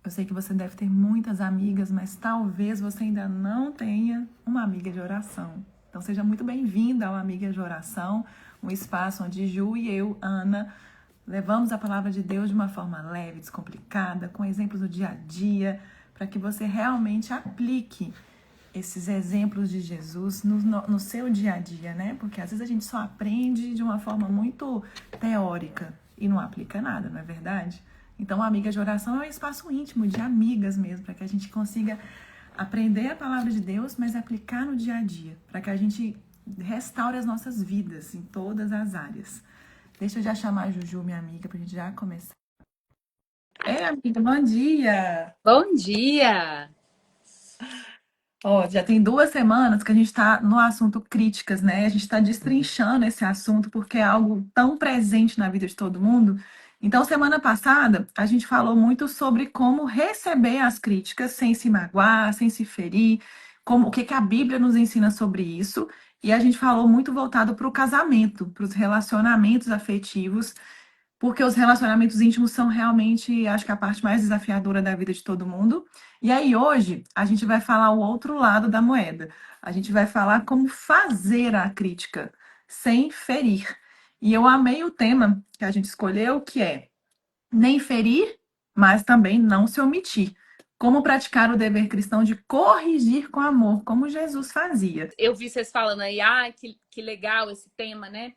Eu sei que você deve ter muitas amigas, mas talvez você ainda não tenha uma amiga de oração. Então seja muito bem-vinda ao Amiga de Oração, um espaço onde Ju e eu, Ana, levamos a palavra de Deus de uma forma leve, descomplicada, com exemplos do dia a dia, para que você realmente aplique esses exemplos de Jesus no seu dia a dia, né? Porque às vezes a gente só aprende de uma forma muito teórica e não aplica nada, não é verdade? Então, a amiga de oração é um espaço íntimo de amigas mesmo, para que a gente consiga aprender a palavra de Deus, mas aplicar no dia a dia, para que a gente restaure as nossas vidas em todas as áreas. Deixa eu já chamar a Juju, minha amiga, para a gente já começar. Ei, amiga, bom dia! Bom dia! Ó, já tem 2 semanas que a gente está no assunto críticas, né? A gente está destrinchando esse assunto porque é algo tão presente na vida de todo mundo. Então, semana passada, a gente falou muito sobre como receber as críticas sem se magoar, sem se ferir, como, o que que a Bíblia nos ensina sobre isso. E a gente falou muito voltado para o casamento, para os relacionamentos afetivos, porque os relacionamentos íntimos são realmente, acho que a parte mais desafiadora da vida de todo mundo. E aí, hoje, a gente vai falar o outro lado da moeda. A gente vai falar como fazer a crítica sem ferir. E eu amei o tema que a gente escolheu, que é nem ferir, mas também não se omitir. Como praticar o dever cristão de corrigir com amor, como Jesus fazia. Eu vi vocês falando aí, que legal esse tema, né?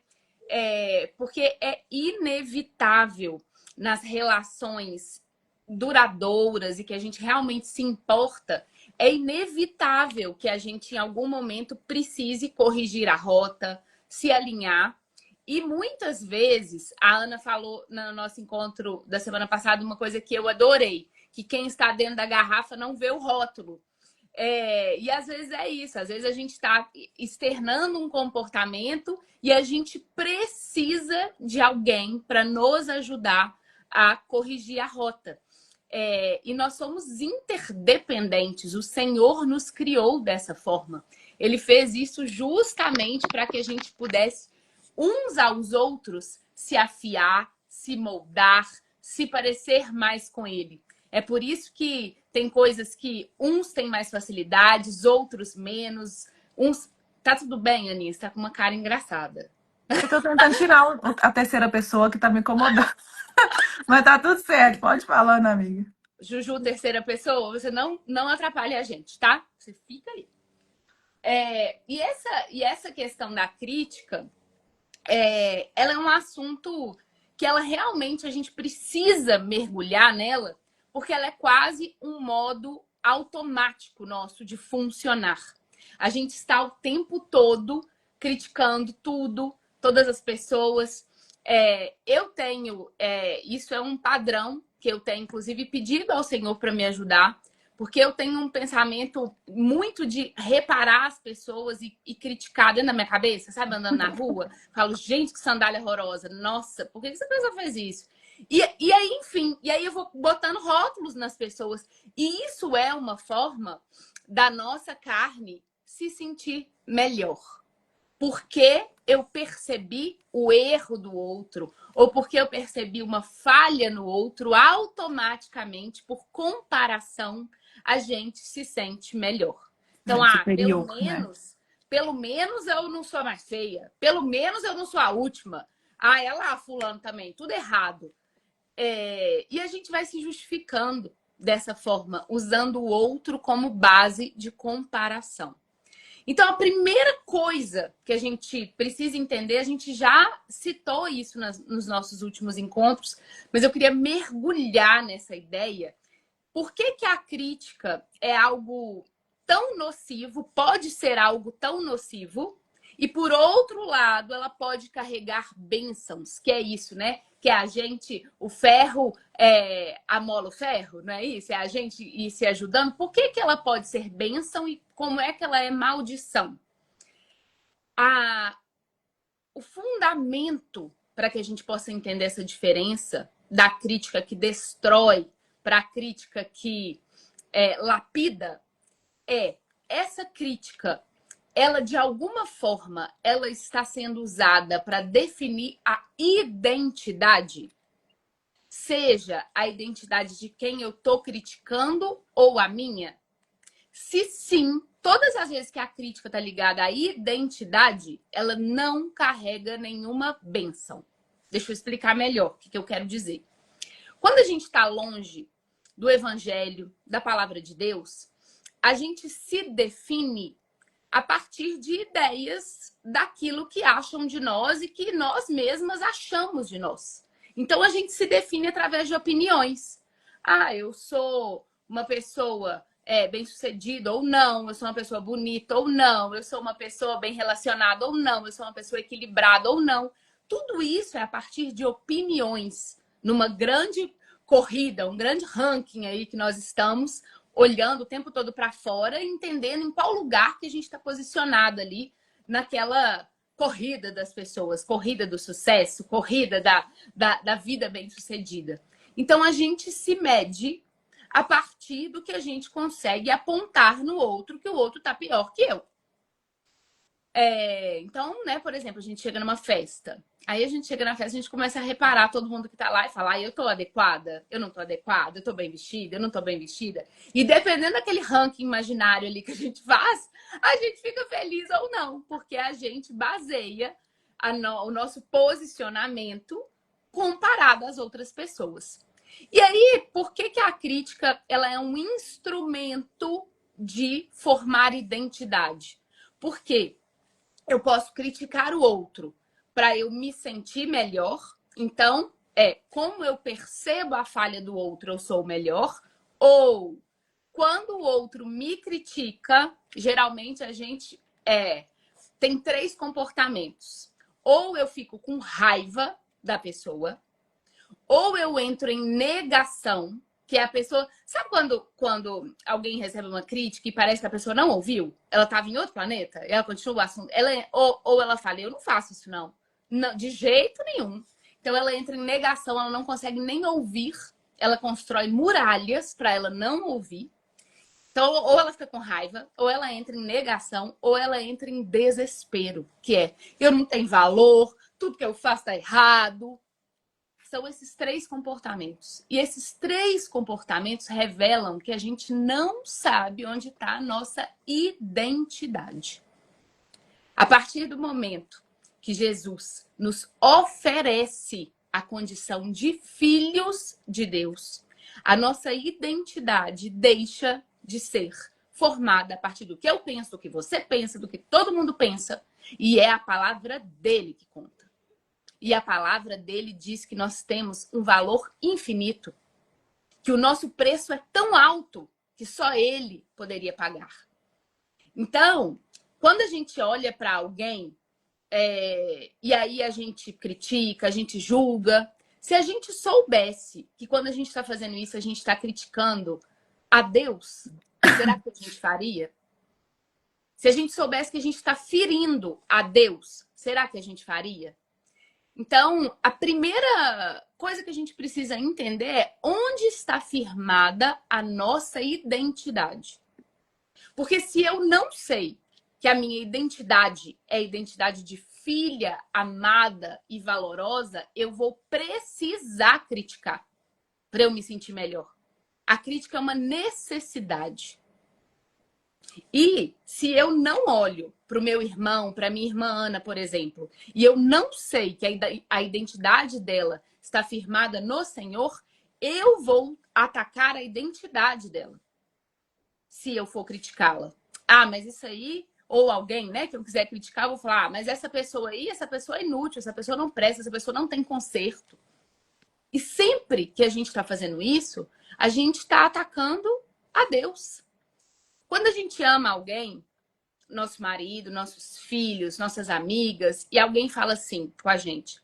Porque é inevitável nas relações duradouras e que a gente realmente se importa, é inevitável que a gente em algum momento precise corrigir a rota, se alinhar. E muitas vezes, a Ana falou no nosso encontro da semana passada uma coisa que eu adorei, que quem está dentro da garrafa não vê o rótulo. E às vezes é isso, às vezes a gente está externando um comportamento e a gente precisa de alguém para nos ajudar a corrigir a rota. E nós somos interdependentes, o Senhor nos criou dessa forma. Ele fez isso justamente para que a gente pudesse, uns aos outros, se afiar, se moldar, se parecer mais com Ele. É por isso que tem coisas que uns têm mais facilidades, outros menos. Uns. Tá tudo bem, Aninha? Você tá com uma cara engraçada. Eu tô tentando tirar a terceira pessoa que tá me incomodando. Mas tá tudo certo, pode falando, amiga. Juju, terceira pessoa, você não atrapalha a gente, tá? Você fica aí. E essa questão da crítica, ela é um assunto que ela realmente a gente precisa mergulhar nela, porque ela é quase um modo automático nosso de funcionar. A gente está o tempo todo criticando tudo, todas as pessoas. Eu tenho, isso é um padrão que eu tenho, inclusive, pedido ao Senhor para me ajudar, porque eu tenho um pensamento muito de reparar as pessoas e criticar dentro da minha cabeça, sabe? Andando na rua. Falo, gente, que sandália horrorosa. Nossa, por que essa pessoa fez isso? E aí, enfim, e aí eu vou botando rótulos nas pessoas. E isso é uma forma da nossa carne se sentir melhor. Porque eu percebi o erro do outro, ou porque eu percebi uma falha no outro, automaticamente, por comparação, a gente se sente melhor. Então, Superior, né? pelo menos eu não sou a mais feia, pelo menos eu não sou a última. É lá, fulano também, tudo errado. E a gente vai se justificando dessa forma, usando o outro como base de comparação. Então, a primeira coisa que a gente precisa entender, a gente já citou isso nos nossos últimos encontros, mas eu queria mergulhar nessa ideia. Por que que a crítica é algo tão nocivo, pode ser algo tão nocivo, e por outro lado, ela pode carregar bênçãos, que é isso, né? Que é a gente, o ferro amola o ferro, não é isso? É a gente ir se ajudando. Por que que ela pode ser bênção e como é que ela é maldição? O fundamento para que a gente possa entender essa diferença da crítica que destrói para a crítica que lapida essa crítica, ela de alguma forma ela está sendo usada para definir a identidade. seja a identidade de quem eu tô criticando ou a minha? Se sim, todas as vezes que a crítica está ligada à identidade, ela não carrega nenhuma bênção. Deixa eu explicar melhor o que eu quero dizer. Quando a gente está longe do evangelho, da palavra de Deus, a gente se define a partir de ideias daquilo que acham de nós e que nós mesmas achamos de nós. Então a gente se define através de opiniões. Ah, eu sou uma pessoa bem-sucedida ou não, eu sou uma pessoa bonita ou não, eu sou uma pessoa bem relacionada ou não, eu sou uma pessoa equilibrada ou não. Tudo isso é a partir de opiniões, numa grande corrida, um grande ranking aí que nós estamos olhando o tempo todo para fora e entendendo em qual lugar que a gente está posicionado ali naquela corrida das pessoas, corrida do sucesso, corrida da vida bem-sucedida. Então, a gente se mede a partir do que a gente consegue apontar no outro, que o outro está pior que eu. Então, né, por exemplo, a gente chega numa festa. Aí a gente chega na festa, a gente começa a reparar todo mundo que tá lá e falar, eu tô adequada? Eu não tô adequada? Eu tô bem vestida? Eu não tô bem vestida? E dependendo daquele ranking imaginário ali que a gente faz, a gente fica feliz ou não, porque a gente baseia o nosso posicionamento comparado às outras pessoas. E aí, por que a crítica ela é um instrumento de formar identidade? Por quê? Eu posso criticar o outro para eu me sentir melhor. Então, como eu percebo a falha do outro, eu sou melhor. Ou quando o outro me critica, geralmente a gente tem 3 comportamentos. Ou eu fico com raiva da pessoa, ou eu entro em negação, que é a pessoa... Sabe quando alguém recebe uma crítica e parece que a pessoa não ouviu? Ela estava em outro planeta? Ela continua o assunto? Ou ela fala, eu não faço isso não. Não, de jeito nenhum. Então ela entra em negação, ela não consegue nem ouvir. Ela constrói muralhas para ela não ouvir. Então, ou ela fica com raiva, ou ela entra em negação, ou ela entra em desespero, que é, eu não tenho valor, tudo que eu faço está errado. São esses 3 comportamentos. E esses 3 comportamentos revelam que a gente não sabe onde está a nossa identidade. A partir do momento que Jesus nos oferece a condição de filhos de Deus, a nossa identidade deixa de ser formada a partir do que eu penso, do que você pensa, do que todo mundo pensa, e é a palavra dele que conta. E a palavra dele diz que nós temos um valor infinito, que o nosso preço é tão alto que só ele poderia pagar. Então, quando a gente olha para alguém e aí a gente critica, a gente julga, se a gente soubesse que quando a gente está fazendo isso, a gente está criticando a Deus, será que a gente faria? Se a gente soubesse que a gente está ferindo a Deus, será que a gente faria? Então, a primeira coisa que a gente precisa entender é onde está firmada a nossa identidade. Porque se eu não sei que a minha identidade é a identidade de filha amada e valorosa, eu vou precisar criticar para eu me sentir melhor. A crítica é uma necessidade. E se eu não olho para o meu irmão, para minha irmã Ana, por exemplo, e eu não sei que a identidade dela está firmada no Senhor, eu vou atacar a identidade dela. Se eu for criticá-la. Ah, mas isso aí, ou alguém, né, que eu quiser criticar, eu vou falar, mas essa pessoa aí, essa pessoa é inútil, essa pessoa não presta, essa pessoa não tem conserto. E sempre que a gente está fazendo isso, a gente está atacando a Deus. Quando a gente ama alguém, nosso marido, nossos filhos, nossas amigas, e alguém fala assim com a gente,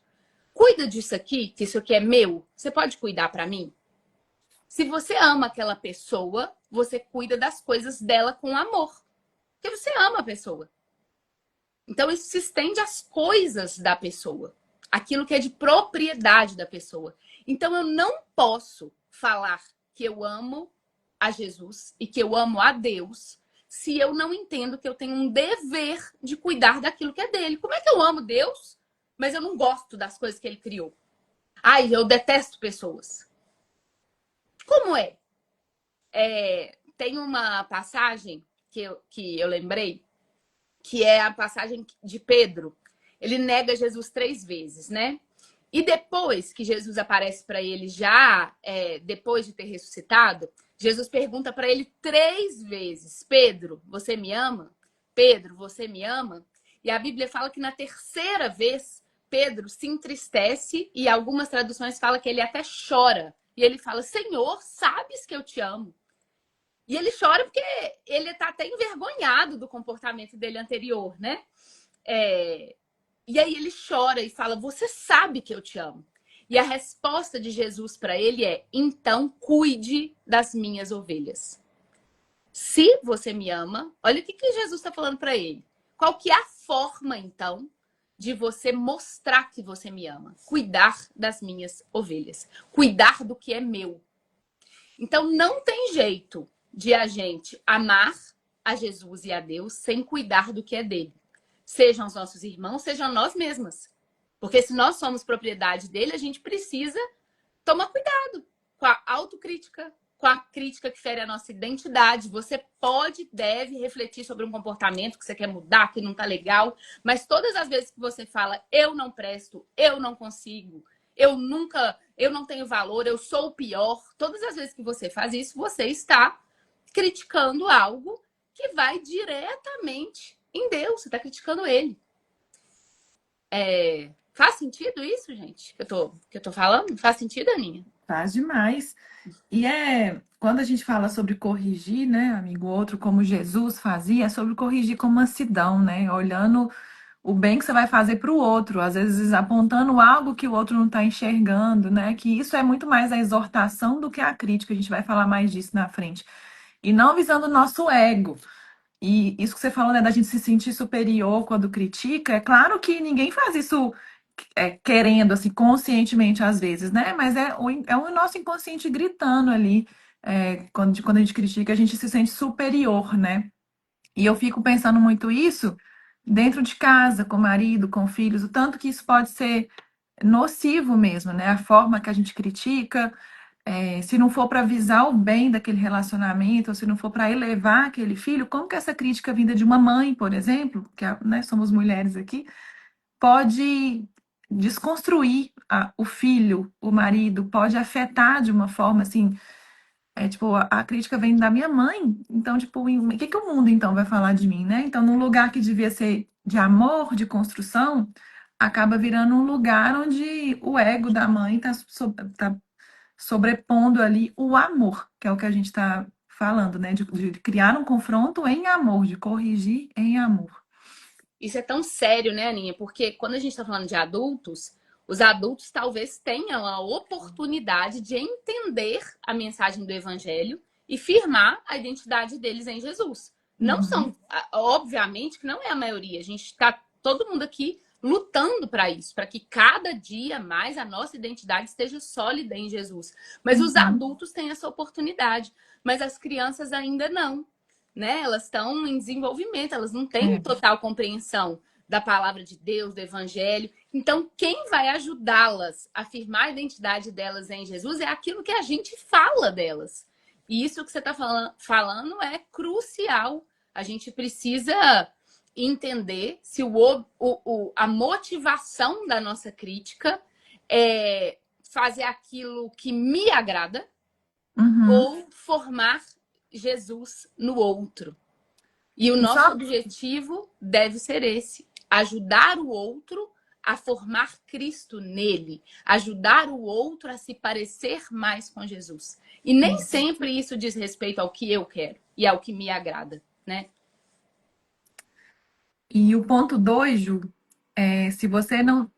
cuida disso aqui, que isso aqui é meu, você pode cuidar para mim? Se você ama aquela pessoa, você cuida das coisas dela com amor. Porque você ama a pessoa. Então isso se estende às coisas da pessoa. Aquilo que é de propriedade da pessoa. Então eu não posso falar que eu amo a Jesus e que eu amo a Deus se eu não entendo que eu tenho um dever de cuidar daquilo que é dele. Como é que eu amo Deus, mas eu não gosto das coisas que ele criou? Ai, eu detesto pessoas. Como é? Tem uma passagem que eu lembrei, que é a passagem de Pedro. Ele nega Jesus 3 vezes, né? E depois que Jesus aparece para ele, já depois de ter ressuscitado, Jesus pergunta para ele 3 vezes: Pedro, você me ama? Pedro, você me ama? E a Bíblia fala que na terceira vez, Pedro se entristece e algumas traduções falam que ele até chora. E ele fala: Senhor, sabes que eu te amo. E ele chora porque ele está até envergonhado do comportamento dele anterior, né? E aí ele chora e fala: Você sabe que eu te amo. E a resposta de Jesus para ele é: Então cuide das minhas ovelhas. Se você me ama, olha o que Jesus está falando para ele. Qual que é a forma, então, de você mostrar que você me ama? Cuidar das minhas ovelhas. Cuidar do que é meu. Então não tem jeito de a gente amar a Jesus e a Deus sem cuidar do que é dele. Sejam os nossos irmãos, sejam nós mesmas. Porque se nós somos propriedade dele, a gente precisa tomar cuidado com a autocrítica, com a crítica que fere a nossa identidade. Você pode, deve refletir sobre um comportamento que você quer mudar, que não tá legal, mas todas as vezes que você fala eu não presto, eu não consigo, eu não tenho valor, eu sou o pior, todas as vezes que você faz isso, você está criticando algo que vai diretamente em Deus, você está criticando ele. Faz sentido isso, gente? Que eu tô falando? Faz sentido, Aninha? Faz demais. E quando a gente fala sobre corrigir, né, amigo, outro como Jesus fazia, é sobre corrigir com mansidão, né? Olhando o bem que você vai fazer para o outro, às vezes apontando algo que o outro não está enxergando, né? Que isso é muito mais a exortação do que a crítica, a gente vai falar mais disso na frente. E não visando o nosso ego. E isso que você falou, né, da gente se sentir superior quando critica, é claro que ninguém faz isso querendo, assim, conscientemente às vezes, né? Mas é o nosso inconsciente gritando ali. Quando a gente critica, a gente se sente superior, né? E eu fico pensando muito isso dentro de casa, com o marido, com filhos, o tanto que isso pode ser nocivo mesmo, né? A forma que a gente critica, se não for para visar o bem daquele relacionamento, ou se não for para elevar aquele filho, como que essa crítica vinda de uma mãe, por exemplo, que né, somos mulheres aqui, pode desconstruir o filho, o marido, pode afetar de uma forma assim. Tipo, a crítica vem da minha mãe, então, tipo, o que que o mundo então vai falar de mim, né? Então, num lugar que devia ser de amor, de construção, acaba virando um lugar onde o ego da mãe tá sobrepondo ali o amor, que é o que a gente está falando, né? De criar um confronto em amor, de corrigir em amor. Isso é tão sério, né, Aninha? Porque quando a gente está falando de adultos, os adultos talvez tenham a oportunidade de entender a mensagem do evangelho e firmar a identidade deles em Jesus. Não Uhum. são, obviamente, que não é a maioria. A gente está todo mundo aqui lutando para isso, para que cada dia mais a nossa identidade esteja sólida em Jesus. Mas os Uhum. adultos têm essa oportunidade, mas as crianças ainda não, né? Elas estão em desenvolvimento, elas não têm É. total compreensão da palavra de Deus, do evangelho. Então, quem vai ajudá-las a afirmar a identidade delas em Jesus é aquilo que a gente fala delas. E isso que você está falando é crucial. A gente precisa entender se a motivação da nossa crítica é fazer aquilo que me agrada Uhum. ou formar Jesus no outro. E o E nosso só objetivo deve ser esse: ajudar o outro a formar Cristo nele, ajudar o outro a se parecer mais com Jesus. E nem isso. sempre isso diz respeito ao que eu quero e ao que me agrada, né? E o ponto 2, Ju, se você não.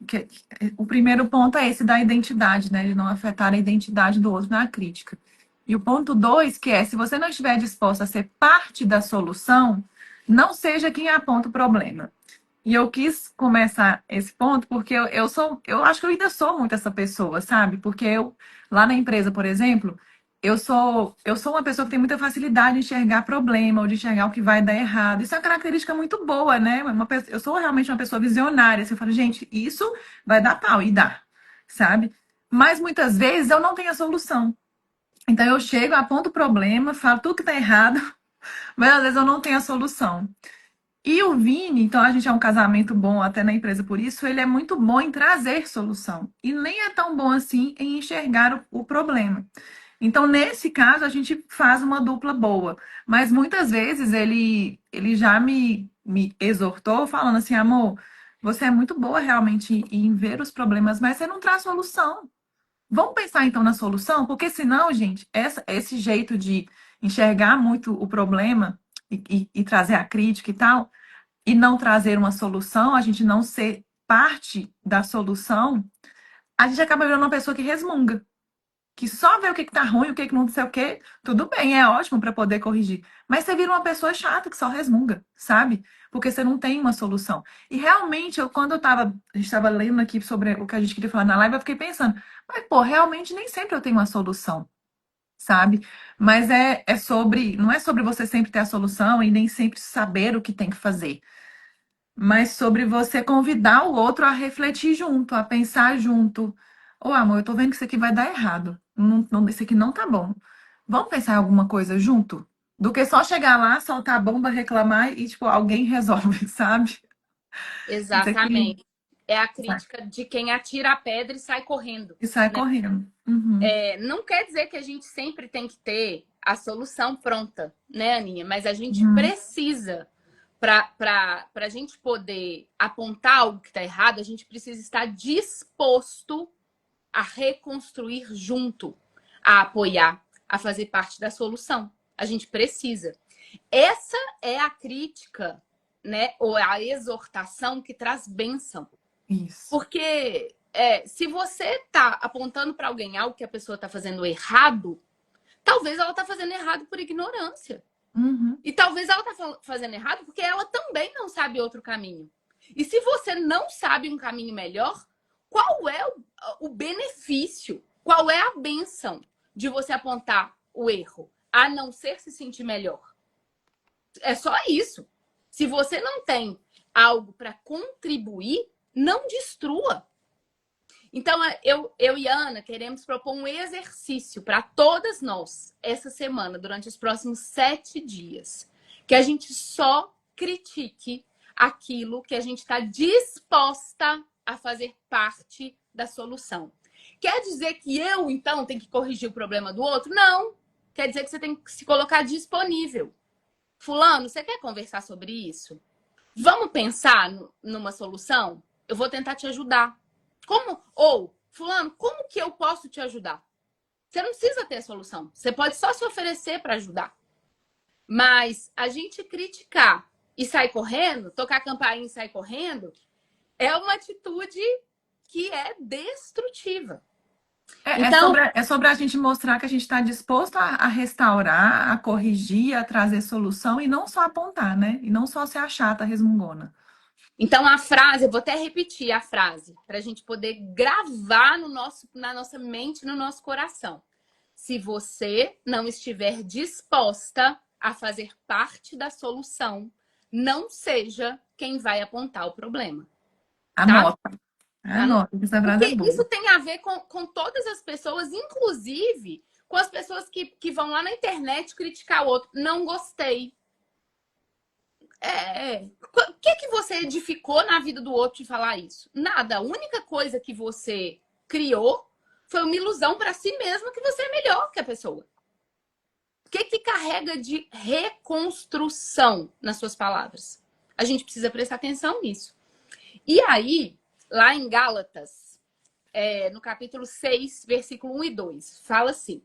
O primeiro ponto é esse da identidade, né? De não afetar a identidade do outro na crítica. E o ponto 2, que é, se você não estiver disposto a ser parte da solução, não seja quem aponta o problema. E eu quis começar esse ponto porque eu acho que eu ainda sou muito essa pessoa, sabe? Porque lá na empresa, por exemplo, eu sou uma pessoa que tem muita facilidade de enxergar problema ou de enxergar o que vai dar errado. Isso é uma característica muito boa, né? Eu sou realmente uma pessoa visionária. Assim, eu falo, gente, isso vai dar pau, e dá, sabe? Mas muitas vezes eu não tenho a solução. Então eu chego, aponto o problema, falo tudo que tá errado, mas às vezes eu não tenho a solução. E o Vini, então a gente é um casamento bom até na empresa por isso, ele é muito bom em trazer solução. E nem é tão bom assim em enxergar o problema. Então, nesse caso, a gente faz uma dupla boa. Mas muitas vezes ele já me exortou falando assim, amor, você é muito boa realmente em ver os problemas, mas você não traz solução. Vamos pensar então na solução? Porque senão, gente, esse jeito de enxergar muito o problema e trazer a crítica e tal, e não trazer uma solução, a gente não ser parte da solução, a gente acaba virando uma pessoa que resmunga, que só vê o que tá ruim, o que não sei o que, tudo bem, é ótimo para poder corrigir. Mas você vira uma pessoa chata que só resmunga, sabe? Porque você não tem uma solução. E realmente, quando a gente estava lendo aqui sobre o que a gente queria falar na live, eu fiquei pensando, mas pô, realmente nem sempre eu tenho uma solução, sabe? Mas é sobre, não é sobre você sempre ter a solução e nem sempre saber o que tem que fazer, mas sobre você convidar o outro a refletir junto, a pensar junto. Ô, amor, eu tô vendo que isso aqui vai dar errado. Isso aqui não tá bom. Vamos pensar em alguma coisa junto? Do que só chegar lá, soltar a bomba, reclamar e, tipo, alguém resolve, sabe? Isso aqui. Exatamente. É a crítica de quem atira a pedra e sai correndo, E sai né? correndo. Uhum. Não quer dizer que a gente sempre tem que ter a solução pronta, né, Aninha? Mas a gente Uhum. precisa, para a gente poder apontar algo que está errado, a gente precisa estar disposto a reconstruir junto, a apoiar, a fazer parte da solução. A gente precisa. Essa é a crítica, né? Ou a exortação que traz bênção. Isso. Porque se você está apontando para alguém algo que a pessoa está fazendo errado, talvez ela está fazendo errado por ignorância. Uhum. E talvez ela está fazendo errado porque ela também não sabe outro caminho. E se você não sabe um caminho melhor, qual é o benefício? Qual é a benção de você apontar o erro? A não ser se sentir melhor. É só isso. Se você não tem algo para contribuir, não destrua. Então, eu e a Ana queremos propor um exercício para todas nós essa semana, durante os próximos 7 dias, que a gente só critique aquilo que a gente está disposta a fazer parte da solução. Quer dizer que eu, então, tenho que corrigir o problema do outro? Não. Quer dizer que você tem que se colocar disponível. Fulano, você quer conversar sobre isso? Vamos pensar numa solução? Eu vou tentar te ajudar. Como? Ou, fulano, como que eu posso te ajudar? Você não precisa ter a solução. Você pode só se oferecer para ajudar. Mas a gente criticar e sair correndo, tocar a campainha e sair correndo, é uma atitude que é destrutiva. Então, É sobre a gente mostrar que a gente está disposto a restaurar, a corrigir, a trazer solução e não só apontar, né? E não só ser a chata, resmungona. então a frase, eu vou até repetir a frase, para a gente poder gravar na nossa mente, no nosso coração. Se você não estiver disposta a fazer parte da solução, não seja quem vai apontar o problema, tá? Anota, Tá? anota, que essa frase é Porque boa. isso tem a ver com todas as pessoas, inclusive com as pessoas que vão lá na internet criticar o outro. Não gostei. O que você edificou na vida do outro de falar isso? Nada. A única coisa que você criou foi uma ilusão para si mesmo que você é melhor que a pessoa. O que carrega de reconstrução nas suas palavras? A gente precisa prestar atenção nisso. E aí, lá em Gálatas, no capítulo 6, versículo 1 e 2, fala assim: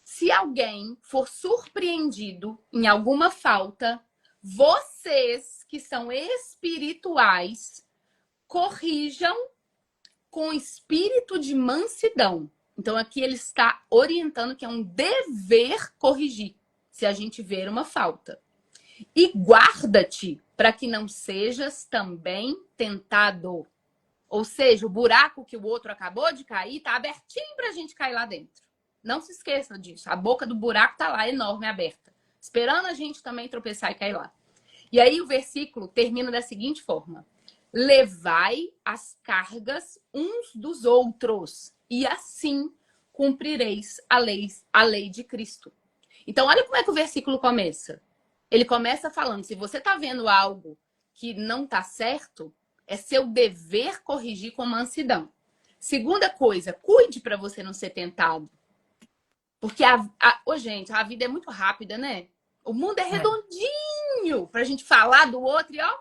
se alguém for surpreendido em alguma falta, vocês que são espirituais, corrijam com espírito de mansidão. Então, aqui ele está orientando que é um dever corrigir, se a gente ver uma falta. E guarda-te para que não sejas também tentado. Ou seja, o buraco que o outro acabou de cair está abertinho para a gente cair lá dentro. Não se esqueça disso. A boca do buraco está lá, enorme, aberta. Esperando a gente também tropeçar e cair lá. E aí o versículo termina da seguinte forma: levai as cargas uns dos outros, e assim cumprireis a lei de Cristo. Então, olha como é que o versículo começa. Ele começa falando, se você está vendo algo que não está certo, é seu dever corrigir com mansidão. Segunda coisa, cuide para você não ser tentado. Porque, gente, a vida é muito rápida, né? O mundo é É. redondinho pra gente falar do outro e, ó,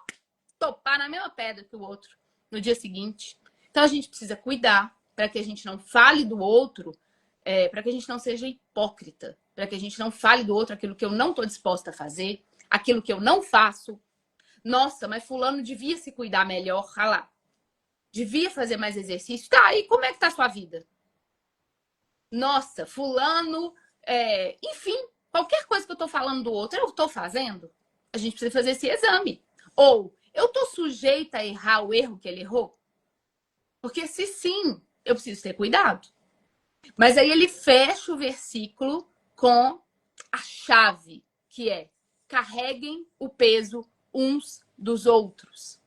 topar na mesma pedra que o outro no dia seguinte. Então, a gente precisa cuidar para que a gente não fale do outro, para que a gente não seja hipócrita, para que a gente não fale do outro aquilo que eu não estou disposta a fazer, aquilo que eu não faço. Nossa, mas fulano devia se cuidar melhor, ah lá. Devia fazer mais exercício. Tá, e como é que tá a sua vida? Nossa, fulano, enfim, qualquer coisa que eu tô falando do outro, eu tô fazendo. A gente precisa fazer esse exame. Ou eu tô sujeita a errar o erro que ele errou? Porque se sim, eu preciso ter cuidado. Mas aí ele fecha o versículo com a chave, que é: carreguem o peso uns dos outros.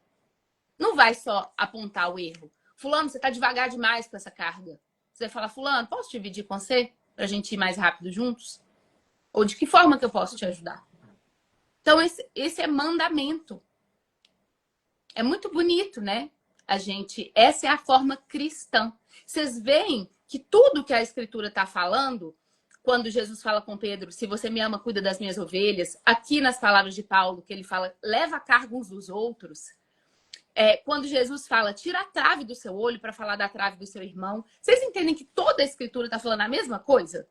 Não vai só apontar o erro. Fulano, você tá devagar demais com essa carga. Você vai falar, fulano, posso dividir com você? Pra gente ir mais rápido juntos? Ou de que forma que eu posso te ajudar? Então, esse é mandamento. É muito bonito, né? Essa é a forma cristã. Vocês veem que tudo que a Escritura está falando, quando Jesus fala com Pedro, se você me ama, cuida das minhas ovelhas, aqui nas palavras de Paulo, que ele fala, leva a carga uns dos outros. Quando Jesus fala, tira a trave do seu olho para falar da trave do seu irmão. Vocês entendem que toda a Escritura está falando a mesma coisa?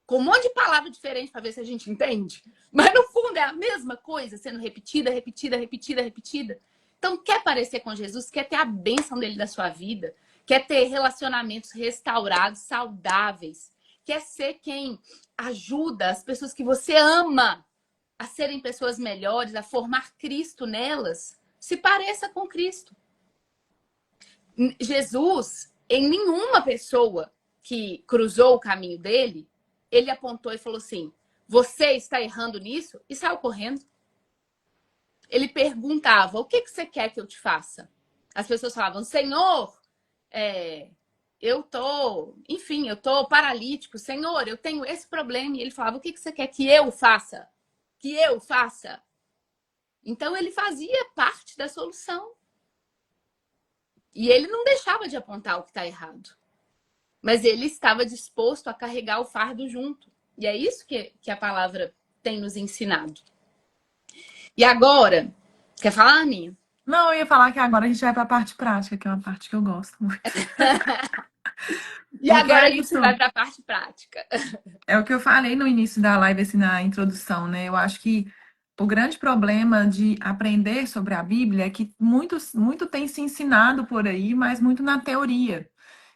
Com um monte de palavra diferente para ver se a gente entende. Mas no fundo é a mesma coisa, sendo repetida, repetida, repetida, repetida. Então, quer parecer com Jesus, quer ter a bênção dele da sua vida, quer ter relacionamentos restaurados, saudáveis, quer ser quem ajuda as pessoas que você ama a serem pessoas melhores, a formar Cristo nelas, se pareça com Cristo. Jesus, em nenhuma pessoa que cruzou o caminho dele, ele apontou e falou assim, você está errando nisso? E saiu correndo. Ele perguntava, o que você quer que eu te faça? As pessoas falavam, Senhor, eu tô paralítico. Senhor, eu tenho esse problema. E ele falava, o que você quer que eu faça? Que eu faça? Então, ele fazia parte da solução. E ele não deixava de apontar o que está errado. Mas ele estava disposto a carregar o fardo junto. E é isso que a palavra tem nos ensinado. E agora, quer falar, Aninha? Não, eu ia falar que agora a gente vai para a parte prática, que é uma parte que eu gosto muito. E Porque agora é a gente isso. vai para a parte prática. É o que eu falei no início da live, assim, na introdução, né? Eu acho que o grande problema de aprender sobre a Bíblia é que muito tem se ensinado por aí, mas muito na teoria.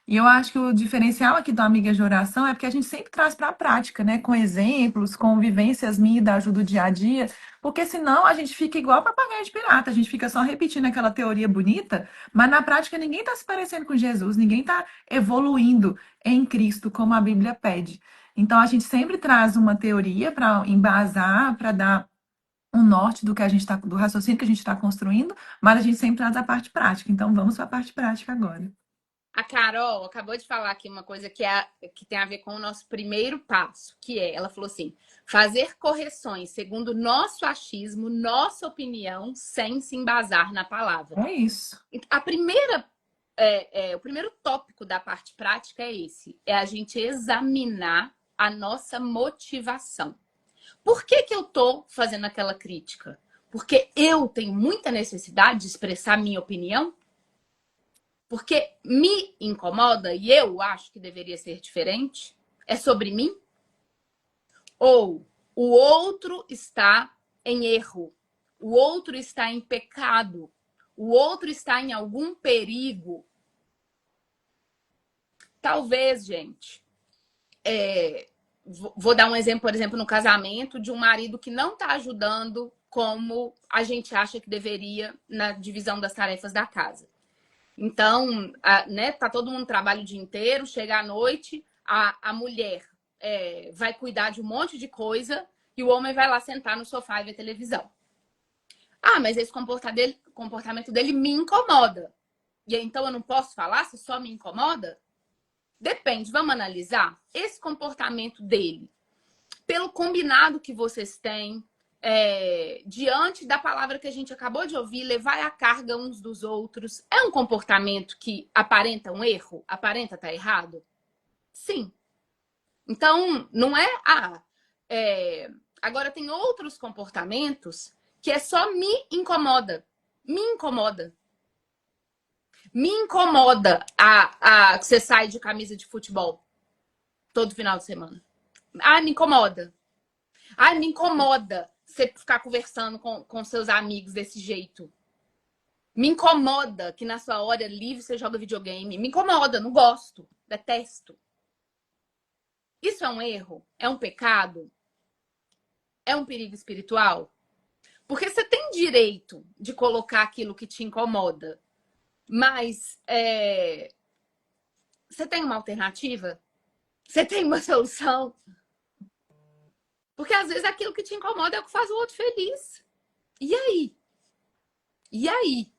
E eu acho que o diferencial aqui do Amigas de Oração é porque a gente sempre traz para a prática, né? Com exemplos, com vivências minhas e da ajuda do dia a dia, porque senão a gente fica igual papagaio de pirata, a gente fica só repetindo aquela teoria bonita, mas na prática ninguém está se parecendo com Jesus, ninguém está evoluindo em Cristo como a Bíblia pede. Então a gente sempre traz uma teoria para embasar, para dar um norte do que a gente está, do raciocínio que a gente está construindo, mas a gente sempre traz a parte prática. Então vamos para a parte prática agora. A Carol acabou de falar aqui uma coisa que tem a ver com o nosso primeiro passo, que ela falou assim, fazer correções segundo nosso achismo, nossa opinião, sem se embasar na palavra. É isso. O primeiro tópico da parte prática é esse, é a gente examinar a nossa motivação. Por que eu tô fazendo aquela crítica? Porque eu tenho muita necessidade de expressar minha opinião? Porque me incomoda e eu acho que deveria ser diferente? É sobre mim? Ou o outro está em erro, o outro está em pecado, o outro está em algum perigo? Talvez, gente, vou dar um exemplo, por exemplo, no casamento de um marido que não está ajudando como a gente acha que deveria na divisão das tarefas da casa. Então, né, tá todo mundo trabalha o dia inteiro, chega à noite, a mulher vai cuidar de um monte de coisa e o homem vai lá sentar no sofá e ver televisão. Ah, mas esse comportamento dele me incomoda. E então eu não posso falar se só me incomoda? Depende, vamos analisar esse comportamento dele. Pelo combinado que vocês têm, diante da palavra que a gente acabou de ouvir, levar a carga uns dos outros, é um comportamento que aparenta um erro? Aparenta estar errado? Sim. Então, não é... Agora, tem outros comportamentos que é só me incomoda. Me incomoda. Me incomoda que você sai de camisa de futebol todo final de semana. Ah, me incomoda. Ah, me incomoda você ficar conversando com seus amigos desse jeito. Me incomoda que na sua hora livre você joga videogame. Me incomoda, não gosto, detesto. Isso é um erro? É um pecado? É um perigo espiritual? Porque você tem direito de colocar aquilo que te incomoda, mas você tem uma alternativa? Você tem uma solução? Porque às vezes aquilo que te incomoda é o que faz o outro feliz. E aí? E aí?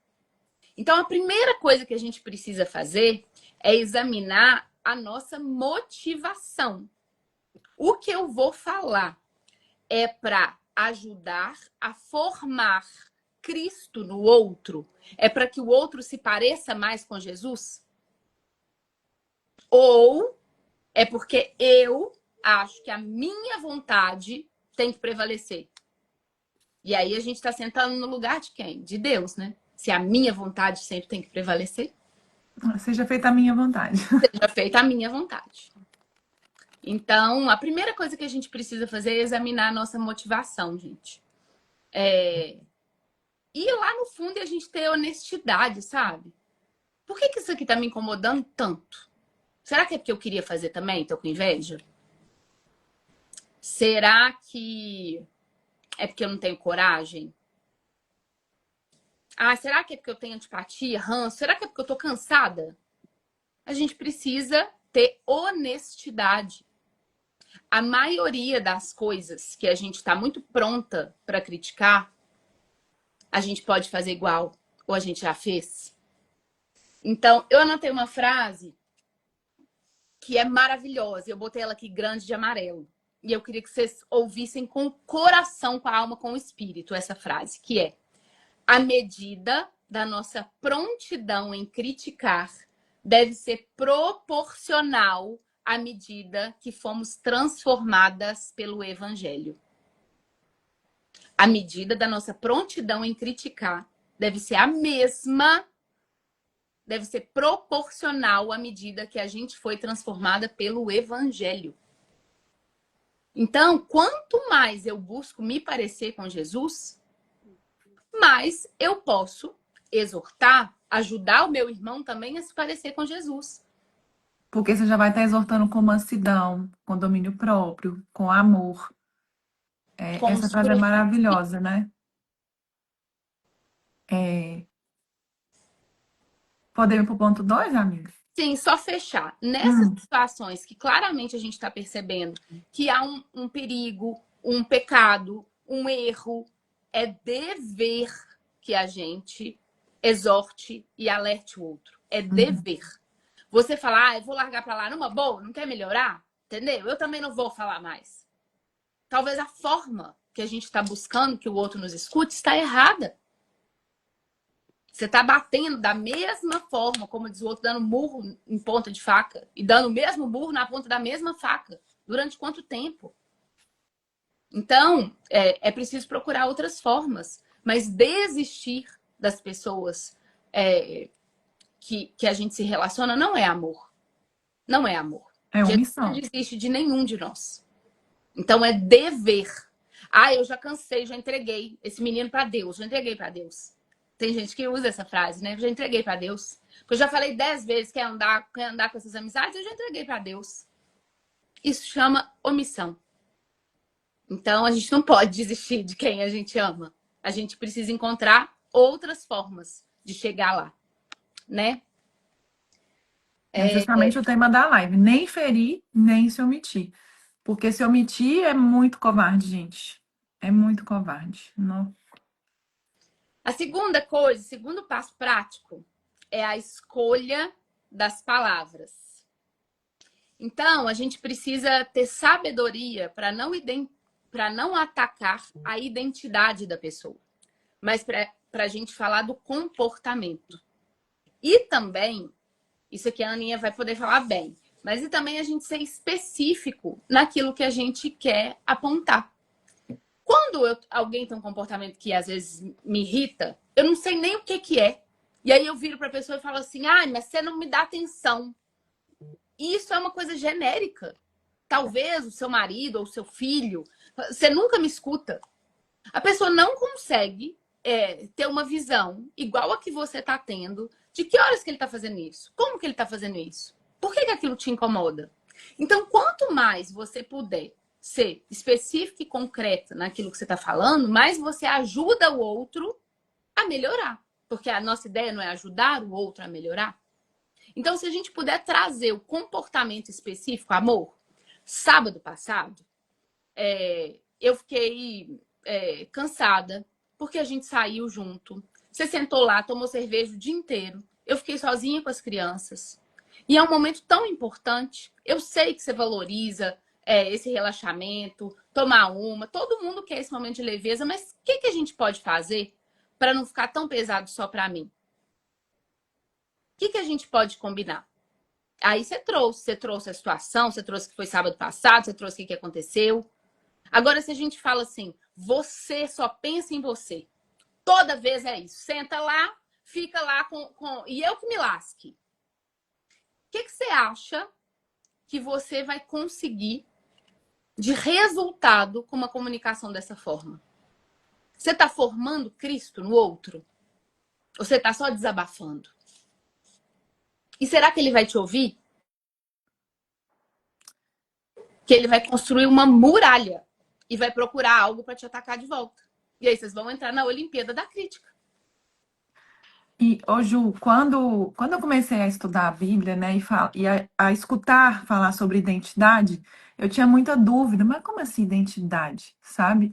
Então, a primeira coisa que a gente precisa fazer é examinar a nossa motivação. O que eu vou falar é para ajudar a formar Cristo no outro? É para que o outro se pareça mais com Jesus? Ou é porque eu acho que a minha vontade tem que prevalecer? E aí a gente está sentando no lugar de quem? De Deus, né? Se a minha vontade sempre tem que prevalecer, Seja feita a minha vontade. seja feita a minha vontade. Então, a primeira coisa que a gente precisa fazer é examinar a nossa motivação, gente. E lá no fundo a gente ter honestidade, sabe? Por que isso aqui tá me incomodando tanto? Será que é porque eu queria fazer também? Tô com inveja? Será que é porque eu não tenho coragem? Ah, será que é porque eu tenho antipatia, ranço? Será que é porque eu tô cansada? A gente precisa ter honestidade. A maioria das coisas que a gente está muito pronta para criticar, a gente pode fazer igual, ou a gente já fez. Então, eu anotei uma frase que é maravilhosa. Eu botei ela aqui grande de amarelo. E eu queria que vocês ouvissem com o coração, com a alma, com o espírito essa frase, que é: a medida da nossa prontidão em criticar deve ser proporcional à medida que fomos transformadas pelo Evangelho. A medida da nossa prontidão em criticar deve ser a mesma, deve ser proporcional à medida que a gente foi transformada pelo Evangelho. Então, quanto mais eu busco me parecer com Jesus, mais eu posso exortar, ajudar o meu irmão também a se parecer com Jesus. Porque você já vai estar exortando com mansidão, com domínio próprio, com amor. Com Essa frase é sua... maravilhosa, né? É, podemos ir para o ponto 2, amiga? Sim, só fechar. Nessas Hum, situações que claramente a gente está percebendo que há um perigo, um pecado, um erro, é dever que a gente exorte e alerte o outro. É uhum. dever. Você falar, eu vou largar para lá numa boa, não quer melhorar? Entendeu? Eu também não vou falar mais. Talvez a forma que a gente está buscando que o outro nos escute está errada. Você tá batendo da mesma forma, como diz o outro, dando murro em ponta de faca. E dando o mesmo murro na ponta da mesma faca. Durante quanto tempo? Então, é preciso procurar outras formas. Mas desistir das pessoas que a gente se relaciona não é amor. Não é amor. É Jesus não omissão. desiste de nenhum de nós. Então, é dever. Ah, eu já cansei, já entreguei esse menino para Deus. Já entreguei para Deus. Tem gente que usa essa frase, né? Eu já entreguei para Deus. Porque eu já falei 10 vezes que quer andar com essas amizades, eu já entreguei para Deus. Isso chama omissão. Então, a gente não pode desistir de quem a gente ama. A gente precisa encontrar outras formas de chegar lá, né? É justamente o tema da live. Nem ferir, nem se omitir. Porque se omitir é muito covarde, gente. É muito covarde. Não. A segunda coisa, o segundo passo prático é a escolha das palavras. Então, a gente precisa ter sabedoria para não atacar a identidade da pessoa, mas para a gente falar do comportamento. E também, isso aqui a Aninha vai poder falar bem, mas e também a gente ser específico naquilo que a gente quer apontar. Quando alguém tem um comportamento que às vezes me irrita, eu não sei nem o que que é. E aí eu viro para a pessoa e falo assim: ah, mas você não me dá atenção. E isso é uma coisa genérica. Talvez o seu marido ou o seu filho, você nunca me escuta. A pessoa não consegue ter uma visão igual a que você está tendo de que horas que ele está fazendo isso, como que ele está fazendo isso, por que, que aquilo te incomoda. Então, quanto mais você puder ser específico e concreto naquilo que você está falando, mais você ajuda o outro a melhorar. Porque a nossa ideia não é ajudar o outro a melhorar. Então, se a gente puder trazer o comportamento específico, amor, sábado passado, eu fiquei cansada, porque a gente saiu junto. Você sentou lá, tomou cerveja o dia inteiro. Eu fiquei sozinha com as crianças. E é um momento tão importante. Eu sei que você valoriza esse relaxamento, tomar uma. Todo mundo quer esse momento de leveza, mas o que, que a gente pode fazer para não ficar tão pesado só para mim? O que, que a gente pode combinar? Aí você trouxe a situação, você trouxe que foi sábado passado, você trouxe o que aconteceu. Agora, se a gente fala assim, você só pensa em você. Toda vez é isso. Senta lá, fica lá e eu que me lasque. O que, que você acha que você vai conseguir de resultado com uma comunicação dessa forma? Você está formando Cristo no outro? Ou você está só desabafando? E será que ele vai te ouvir? Que ele vai construir uma muralha e vai procurar algo para te atacar de volta. E aí vocês vão entrar na Olimpíada da Crítica. E, ô Ju, quando eu comecei a estudar a Bíblia, né, e a escutar falar sobre identidade, eu tinha muita dúvida, mas como assim identidade, sabe?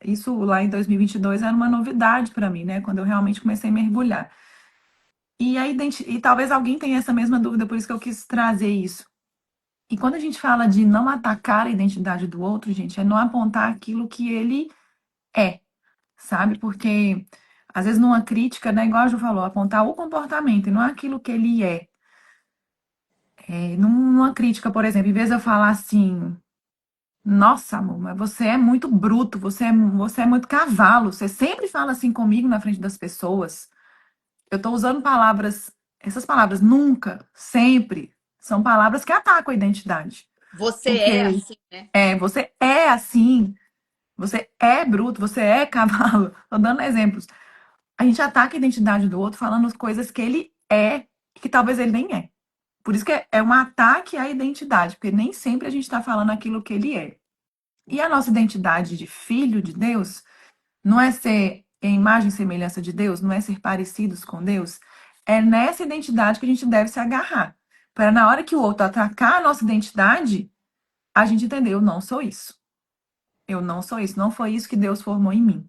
Isso lá em 2022 era uma novidade para mim, né, quando eu realmente comecei a mergulhar. E talvez alguém tenha essa mesma dúvida, por isso que eu quis trazer isso. E quando a gente fala de não atacar a identidade do outro, gente, é não apontar aquilo que ele é, sabe? Porque às vezes numa crítica, né, igual a Ju falou, apontar o comportamento e não aquilo que ele é. Numa crítica, por exemplo, em vez de eu falar assim, nossa, amor, mas você é muito bruto, você é muito cavalo, você sempre fala assim comigo na frente das pessoas. Eu tô usando essas palavras nunca, sempre, são palavras que atacam a identidade. Você é Porque assim, né? você é assim, você é bruto, você é cavalo. Tô dando exemplos. A gente ataca a identidade do outro falando coisas que ele é, que talvez ele nem é. Por isso que é um ataque à identidade, porque nem sempre a gente está falando aquilo que ele é. E a nossa identidade de filho de Deus não é ser em imagem e semelhança de Deus, não é ser parecidos com Deus. É nessa identidade que a gente deve se agarrar. Para na hora que o outro atacar a nossa identidade, a gente entender, eu não sou isso. Eu não sou isso. Não foi isso que Deus formou em mim.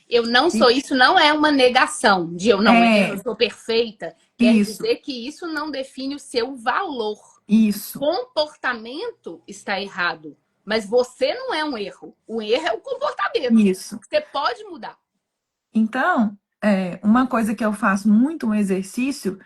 Eu não E sou isso, não é uma negação de eu não erro, eu é sou perfeita. Quer isso, dizer que isso não define o seu valor. O isso, comportamento está errado, mas você não é um erro. O erro é o comportamento. isso. Você pode mudar. Então, uma coisa que eu faço muito um exercício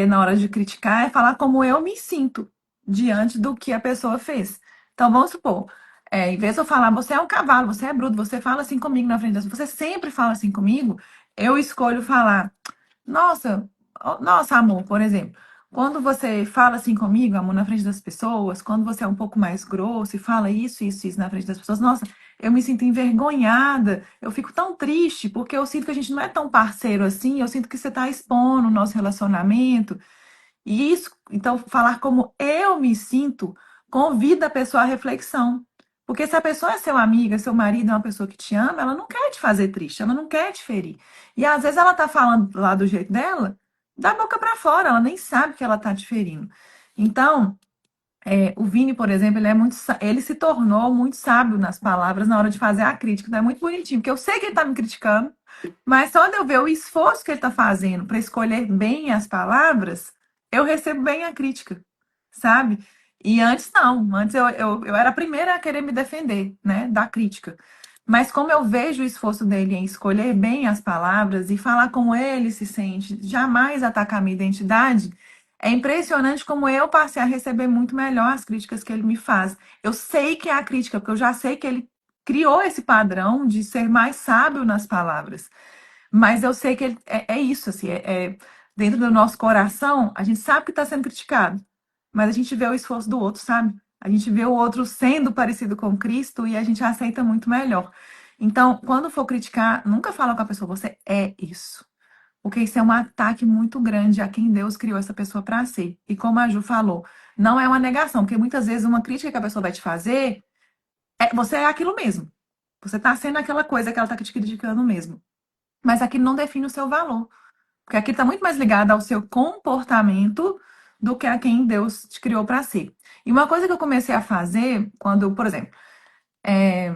na hora de criticar é falar como eu me sinto diante do que a pessoa fez. Então, vamos supor, em vez de eu falar, você é um cavalo, você é bruto, você fala assim comigo na frente das pessoas, você sempre fala assim comigo, eu escolho falar, nossa, nossa, amor, por exemplo. Quando você fala assim comigo, amor, na frente das pessoas, quando você é um pouco mais grosso e fala isso na frente das pessoas, nossa, eu me sinto envergonhada, eu fico tão triste, porque eu sinto que a gente não é tão parceiro assim, eu sinto que você está expondo o nosso relacionamento. E isso, então, falar como eu me sinto, convida a pessoa à reflexão. Porque se a pessoa é seu amiga, seu marido é uma pessoa que te ama, ela não quer te fazer triste, ela não quer te ferir. E às vezes ela tá falando lá do jeito dela, da boca para fora, ela nem sabe que ela tá te ferindo. Então, o Vini, por exemplo, ele se tornou muito sábio nas palavras na hora de fazer a crítica. Então é muito bonitinho, porque eu sei que ele tá me criticando, mas só de eu ver o esforço que ele tá fazendo para escolher bem as palavras, eu recebo bem a crítica, sabe? E antes não, antes eu era a primeira a querer me defender, né, da crítica. Mas como eu vejo o esforço dele em escolher bem as palavras e falar como ele se sente, jamais atacar minha identidade, é impressionante como eu passei a receber muito melhor as críticas que ele me faz. Eu sei que é a crítica, porque eu já sei que ele criou esse padrão de ser mais sábio nas palavras. Mas eu sei que é isso, assim, dentro do nosso coração, a gente sabe que está sendo criticado, mas a gente vê o esforço do outro, sabe? A gente vê o outro sendo parecido com Cristo e a gente aceita muito melhor. Então, quando for criticar, nunca fala com a pessoa, você é isso. Porque isso é um ataque muito grande a quem Deus criou essa pessoa para ser. E como a Ju falou, não é uma negação, porque muitas vezes uma crítica que a pessoa vai te fazer, você é aquilo mesmo. Você está sendo aquela coisa que ela está te criticando mesmo. Mas aquilo não define o seu valor. Porque aquilo está muito mais ligado ao seu comportamento do que a quem Deus te criou para ser. E uma coisa que eu comecei a fazer, quando, por exemplo, é,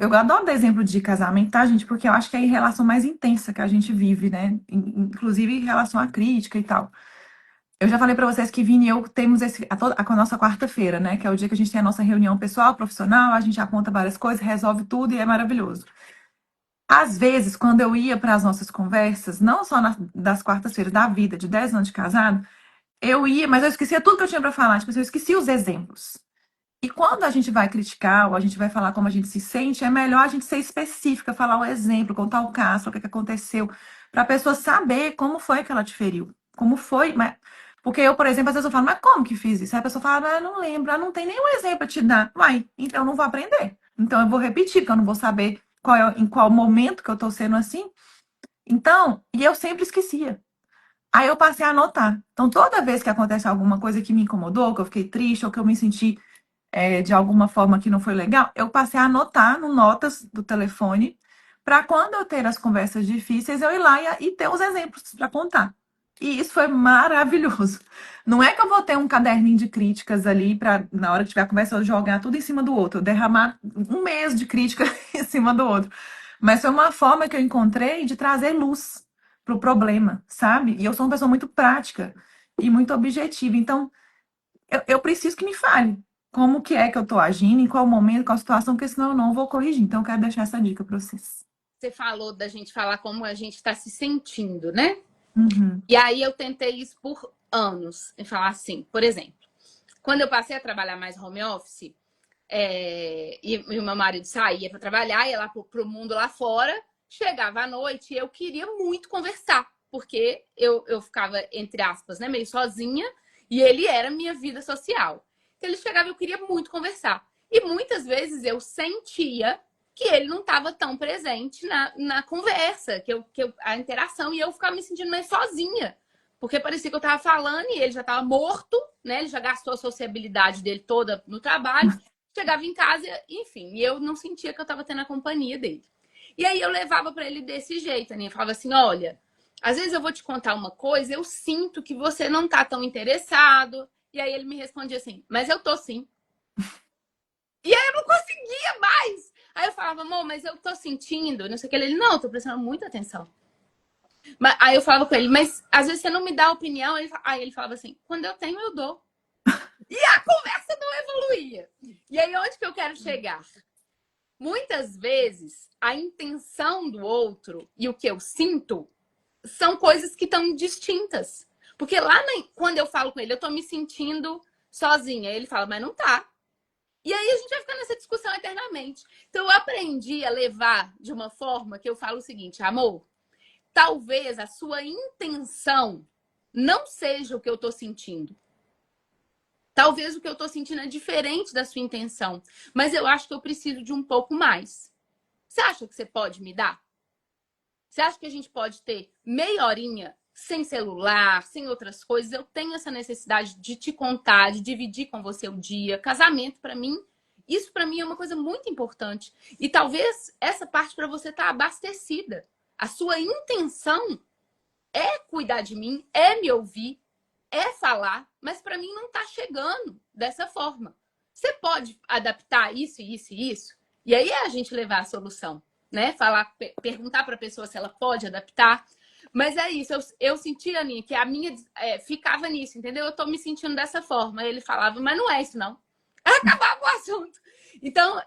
eu adoro dar exemplo de casamento, tá, gente? Porque eu acho que é a relação mais intensa que a gente vive, né? Inclusive em relação à crítica e tal. Eu já falei para vocês que Vini e eu temos a nossa quarta-feira, né? Que é o dia que a gente tem a nossa reunião pessoal, profissional, a gente aponta várias coisas, resolve tudo e é maravilhoso. Às vezes, quando eu ia para as nossas conversas, não só das quartas-feiras da vida, de 10 anos de casado, eu ia, mas eu esquecia tudo que eu tinha para falar, tipo, assim, eu esquecia os exemplos. E quando a gente vai criticar ou a gente vai falar como a gente se sente, é melhor a gente ser específica, falar o exemplo, contar o caso, o que aconteceu, para a pessoa saber como foi que ela te feriu. Como foi, mas... Porque eu, por exemplo, às vezes eu falo, mas como que fiz isso? Aí a pessoa fala, ah, não lembro, ah, não tem nenhum exemplo para te dar. Uai, então eu não vou aprender. Então eu vou repetir, porque eu não vou saber em qual momento que eu tô sendo assim. Então, e eu sempre esquecia. Aí eu passei a anotar. Então, toda vez que acontece alguma coisa que me incomodou, que eu fiquei triste ou que eu me senti de alguma forma que não foi legal, eu passei a anotar no notas do telefone, para quando eu ter as conversas difíceis, eu ir lá e ter os exemplos para contar. E isso foi maravilhoso. Não é que eu vou ter um caderninho de críticas ali para, na hora que tiver a conversa, eu jogar tudo em cima do outro, eu derramar um mês de crítica em cima do outro. Mas foi uma forma que eu encontrei de trazer luz para o problema, sabe? E eu sou uma pessoa muito prática e muito objetiva. Então, eu preciso que me fale como que é que eu tô agindo, em qual momento, qual situação, porque senão eu não vou corrigir. Então, eu quero deixar essa dica para vocês. Você falou da gente falar como a gente está se sentindo, né? Uhum. E aí eu tentei isso por anos, e falar assim, por exemplo, quando eu passei a trabalhar mais home office, e o meu marido saía para trabalhar, ia lá pro mundo lá fora, chegava à noite e eu queria muito conversar, porque eu ficava, entre aspas, né, meio sozinha, e ele era minha vida social. Então ele chegava e eu queria muito conversar. E muitas vezes eu sentia que ele não estava tão presente na conversa, a interação, e eu ficava me sentindo meio sozinha. Porque parecia que eu estava falando e ele já estava morto, né? Ele já gastou a sociabilidade dele toda no trabalho. Chegava em casa, enfim, e eu não sentia que eu estava tendo a companhia dele. E aí eu levava para ele desse jeito, né? Eu falava assim: olha, às vezes eu vou te contar uma coisa, eu sinto que você não tá tão interessado. E aí ele me respondia assim: mas eu tô sim. E aí eu não conseguia mais. Aí eu falava: amor, mas eu tô sentindo, não sei o que. Ele: não, eu tô prestando muita atenção. Aí eu falava com ele: mas às vezes você não me dá opinião. Aí ele falava assim: quando eu tenho, eu dou. E a conversa não evoluía. E aí onde que eu quero chegar? Muitas vezes a intenção do outro e o que eu sinto são coisas que estão distintas. Porque quando eu falo com ele, eu tô me sentindo sozinha. Ele fala, mas não tá. E aí a gente vai ficar nessa discussão eternamente. Então eu aprendi a levar de uma forma que eu falo o seguinte: amor, talvez a sua intenção não seja o que eu tô sentindo. Talvez o que eu tô sentindo é diferente da sua intenção. Mas eu acho que eu preciso de um pouco mais. Você acha que você pode me dar? Você acha que a gente pode ter meia horinha sem celular, sem outras coisas? Eu tenho essa necessidade de te contar, de dividir com você o dia. Casamento, para mim, isso para mim é uma coisa muito importante. E talvez essa parte para você tá abastecida. A sua intenção é cuidar de mim, é me ouvir, é falar, mas para mim não tá chegando dessa forma. Você pode adaptar isso, isso e isso? E aí é a gente levar a solução, né? Falar, perguntar para a pessoa se ela pode adaptar. Mas é isso, eu senti, Aninha, que a minha ficava nisso, entendeu? Eu tô me sentindo dessa forma. Ele falava, mas não é isso, não. Acabava o assunto. Então,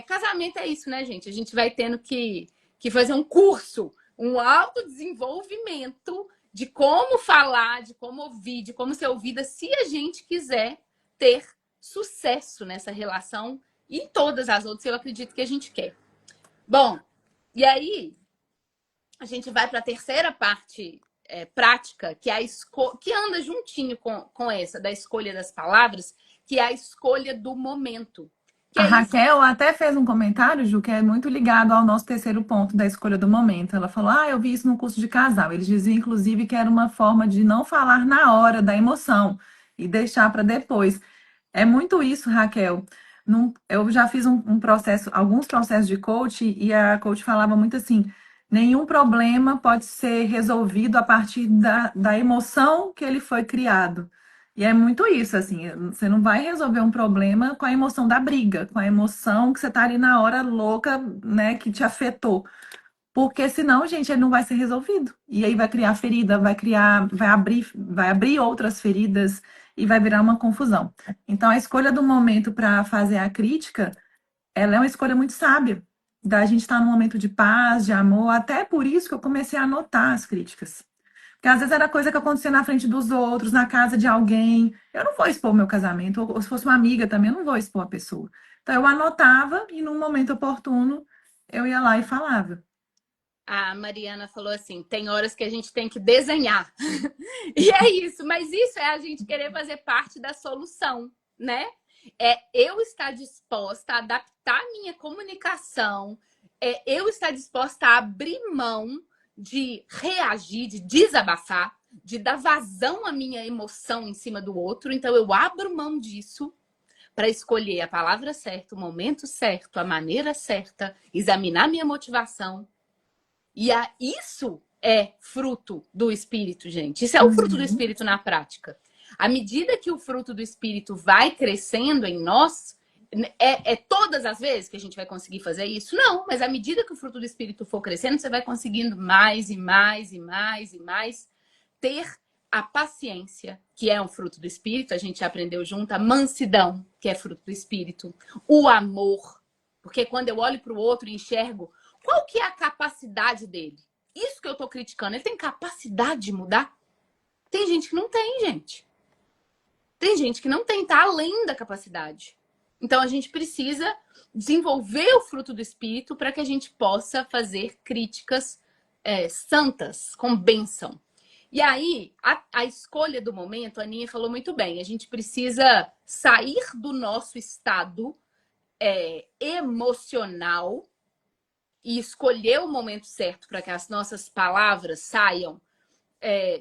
casamento é isso, né, gente? A gente vai tendo que fazer um curso, um autodesenvolvimento de como falar, de como ouvir, de como ser ouvida, se a gente quiser ter sucesso nessa relação e em todas as outras, eu acredito que a gente quer. Bom, e aí a gente vai para a terceira parte prática, que é a que anda juntinho com essa da escolha das palavras, que é a escolha do momento. Que A é isso. Raquel até fez um comentário, Ju, que é muito ligado ao nosso terceiro ponto da escolha do momento. Ela falou: Ah, eu vi isso no curso de casal. Eles diziam, inclusive, que era uma forma de não falar na hora da emoção e deixar para depois. É muito isso, Raquel. Eu já fiz um processo, alguns processos de coach, e a coach falava muito assim: nenhum problema pode ser resolvido a partir da emoção que ele foi criado. E é muito isso, assim, você não vai resolver um problema com a emoção da briga, com a emoção que você tá ali na hora louca, né, que te afetou. Porque senão, gente, ele não vai ser resolvido. E aí vai criar ferida, vai abrir outras feridas e vai virar uma confusão. Então, a escolha do momento para fazer a crítica, ela é uma escolha muito sábia. Da gente estar num momento de paz, de amor, até por isso que eu comecei a anotar as críticas. Porque às vezes era coisa que acontecia na frente dos outros, na casa de alguém. Eu não vou expor o meu casamento, ou se fosse uma amiga também, eu não vou expor a pessoa. Então eu anotava e num momento oportuno eu ia lá e falava. A Mariana falou assim: tem horas que a gente tem que desenhar. E é isso, mas isso é a gente querer fazer parte da solução, né? É eu estar disposta a adaptar a minha comunicação, eu estar disposta a abrir mão de reagir, de desabafar, de dar vazão à minha emoção em cima do outro. Então eu abro mão disso para escolher a palavra certa, o momento certo, a maneira certa, examinar minha motivação. E isso é fruto do Espírito, gente. Isso é o fruto do Uhum. Espírito na prática. À medida que o fruto do Espírito vai crescendo em nós, todas as vezes que a gente vai conseguir fazer isso? Não, mas à medida que o fruto do Espírito for crescendo, você vai conseguindo mais e mais e mais e mais ter a paciência, que é um fruto do Espírito, a gente aprendeu junto, a mansidão, que é fruto do Espírito, o amor, porque quando eu olho para o outro e enxergo qual que é a capacidade dele? Isso que eu tô criticando. Ele tem capacidade de mudar? Tem gente que não tem, gente. Tem gente que não tem, tá além da capacidade. Então a gente precisa desenvolver o fruto do Espírito para que a gente possa fazer críticas santas, com bênção. E aí, a escolha do momento, a Aninha falou muito bem, a gente precisa sair do nosso estado emocional e escolher o momento certo para que as nossas palavras saiam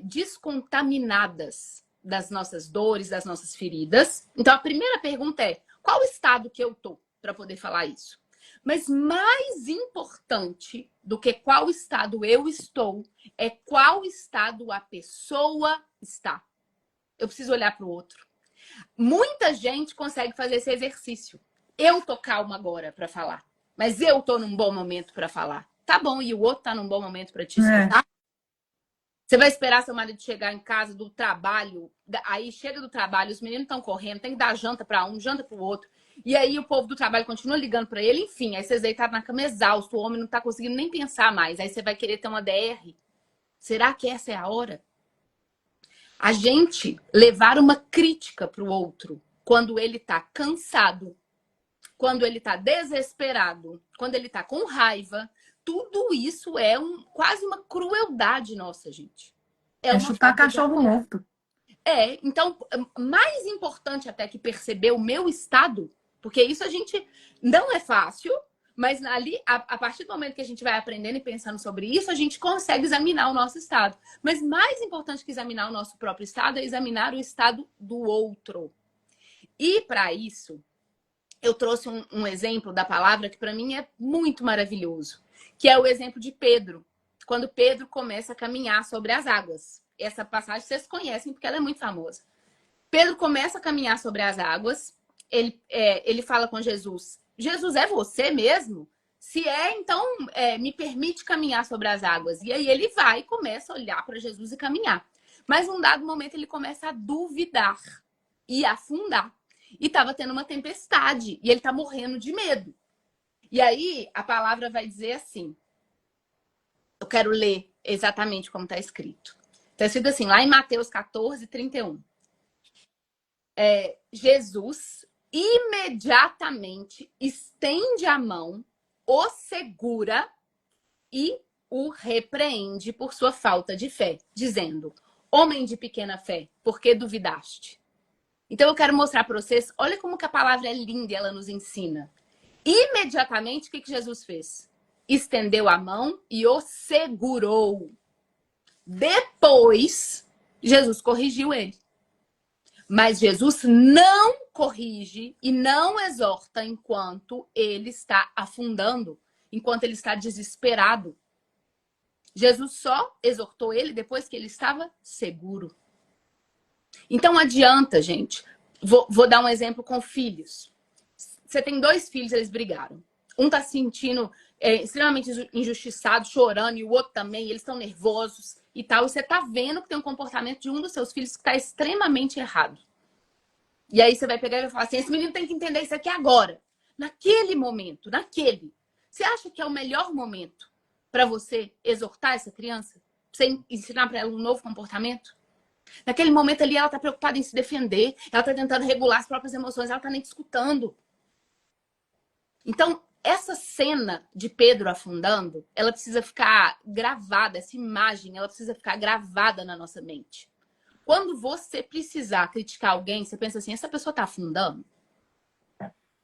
descontaminadas das nossas dores, das nossas feridas. Então, a primeira pergunta é: qual estado que eu tô para poder falar isso? Mas mais importante do que qual estado eu estou é qual estado a pessoa está. Eu preciso olhar para o outro. Muita gente consegue fazer esse exercício. Eu tô calma agora para falar, mas eu tô num bom momento para falar. Tá bom, e o outro tá num bom momento para te É. escutar? Você vai esperar seu marido chegar em casa do trabalho, aí chega do trabalho, os meninos estão correndo, tem que dar janta para um, janta para o outro. E aí o povo do trabalho continua ligando para ele, enfim, aí vocês deitaram na cama exausto, o homem não tá conseguindo nem pensar mais. Aí você vai querer ter uma DR. Será que essa é a hora? A gente levar uma crítica para o outro quando ele tá cansado, quando ele tá desesperado, quando ele tá com raiva, tudo isso é quase uma crueldade nossa, gente. É É uma chutar falta de cachorro amor. morto. Então, mais importante até que perceber o meu estado, porque isso a gente não é fácil, mas ali, a partir do momento que a gente vai aprendendo e pensando sobre isso, a gente consegue examinar o nosso estado. Mas mais importante que examinar o nosso próprio estado é examinar o estado do outro. E para isso, eu trouxe um exemplo da palavra que para mim é muito maravilhoso, que é o exemplo de Pedro, quando Pedro começa a caminhar sobre as águas. Essa passagem vocês conhecem porque ela é muito famosa. Pedro começa a caminhar sobre as águas, ele fala com Jesus: Jesus, é você mesmo? Se é, então me permite caminhar sobre as águas. E aí ele vai e começa a olhar para Jesus e caminhar. Mas num dado momento ele começa a duvidar e afundar. E estava tendo uma tempestade e ele está morrendo de medo. E aí a palavra vai dizer assim, eu quero ler exatamente como está escrito. Está escrito assim, lá em Mateus 14, 31. Jesus imediatamente estende a mão, o segura e o repreende por sua falta de fé, dizendo: homem de pequena fé, por que duvidaste? Então eu quero mostrar para vocês, olha como que a palavra é linda e ela nos ensina. Imediatamente, o que Jesus fez? Estendeu a mão e o segurou. Depois, Jesus corrigiu ele. Mas Jesus não corrige e não exorta enquanto ele está afundando, enquanto ele está desesperado. Jesus só exortou ele depois que ele estava seguro. Então adianta, gente. Vou dar um exemplo com filhos. Você tem 2 filhos, eles brigaram. Um tá se sentindo extremamente injustiçado, chorando, e o outro também, eles estão nervosos e tal. E você tá vendo que tem um comportamento de um dos seus filhos que está extremamente errado. E aí você vai pegar e vai falar assim, esse menino tem que entender isso aqui agora. Naquele momento, naquele. Você acha que é o melhor momento para você exortar essa criança? Pra você ensinar para ela um novo comportamento? Naquele momento ali, ela tá preocupada em se defender, ela tá tentando regular as próprias emoções, ela tá nem te escutando. Então, essa cena de Pedro afundando, ela precisa ficar gravada, essa imagem, ela precisa ficar gravada na nossa mente. Quando você precisar criticar alguém, você pensa assim, essa pessoa tá afundando?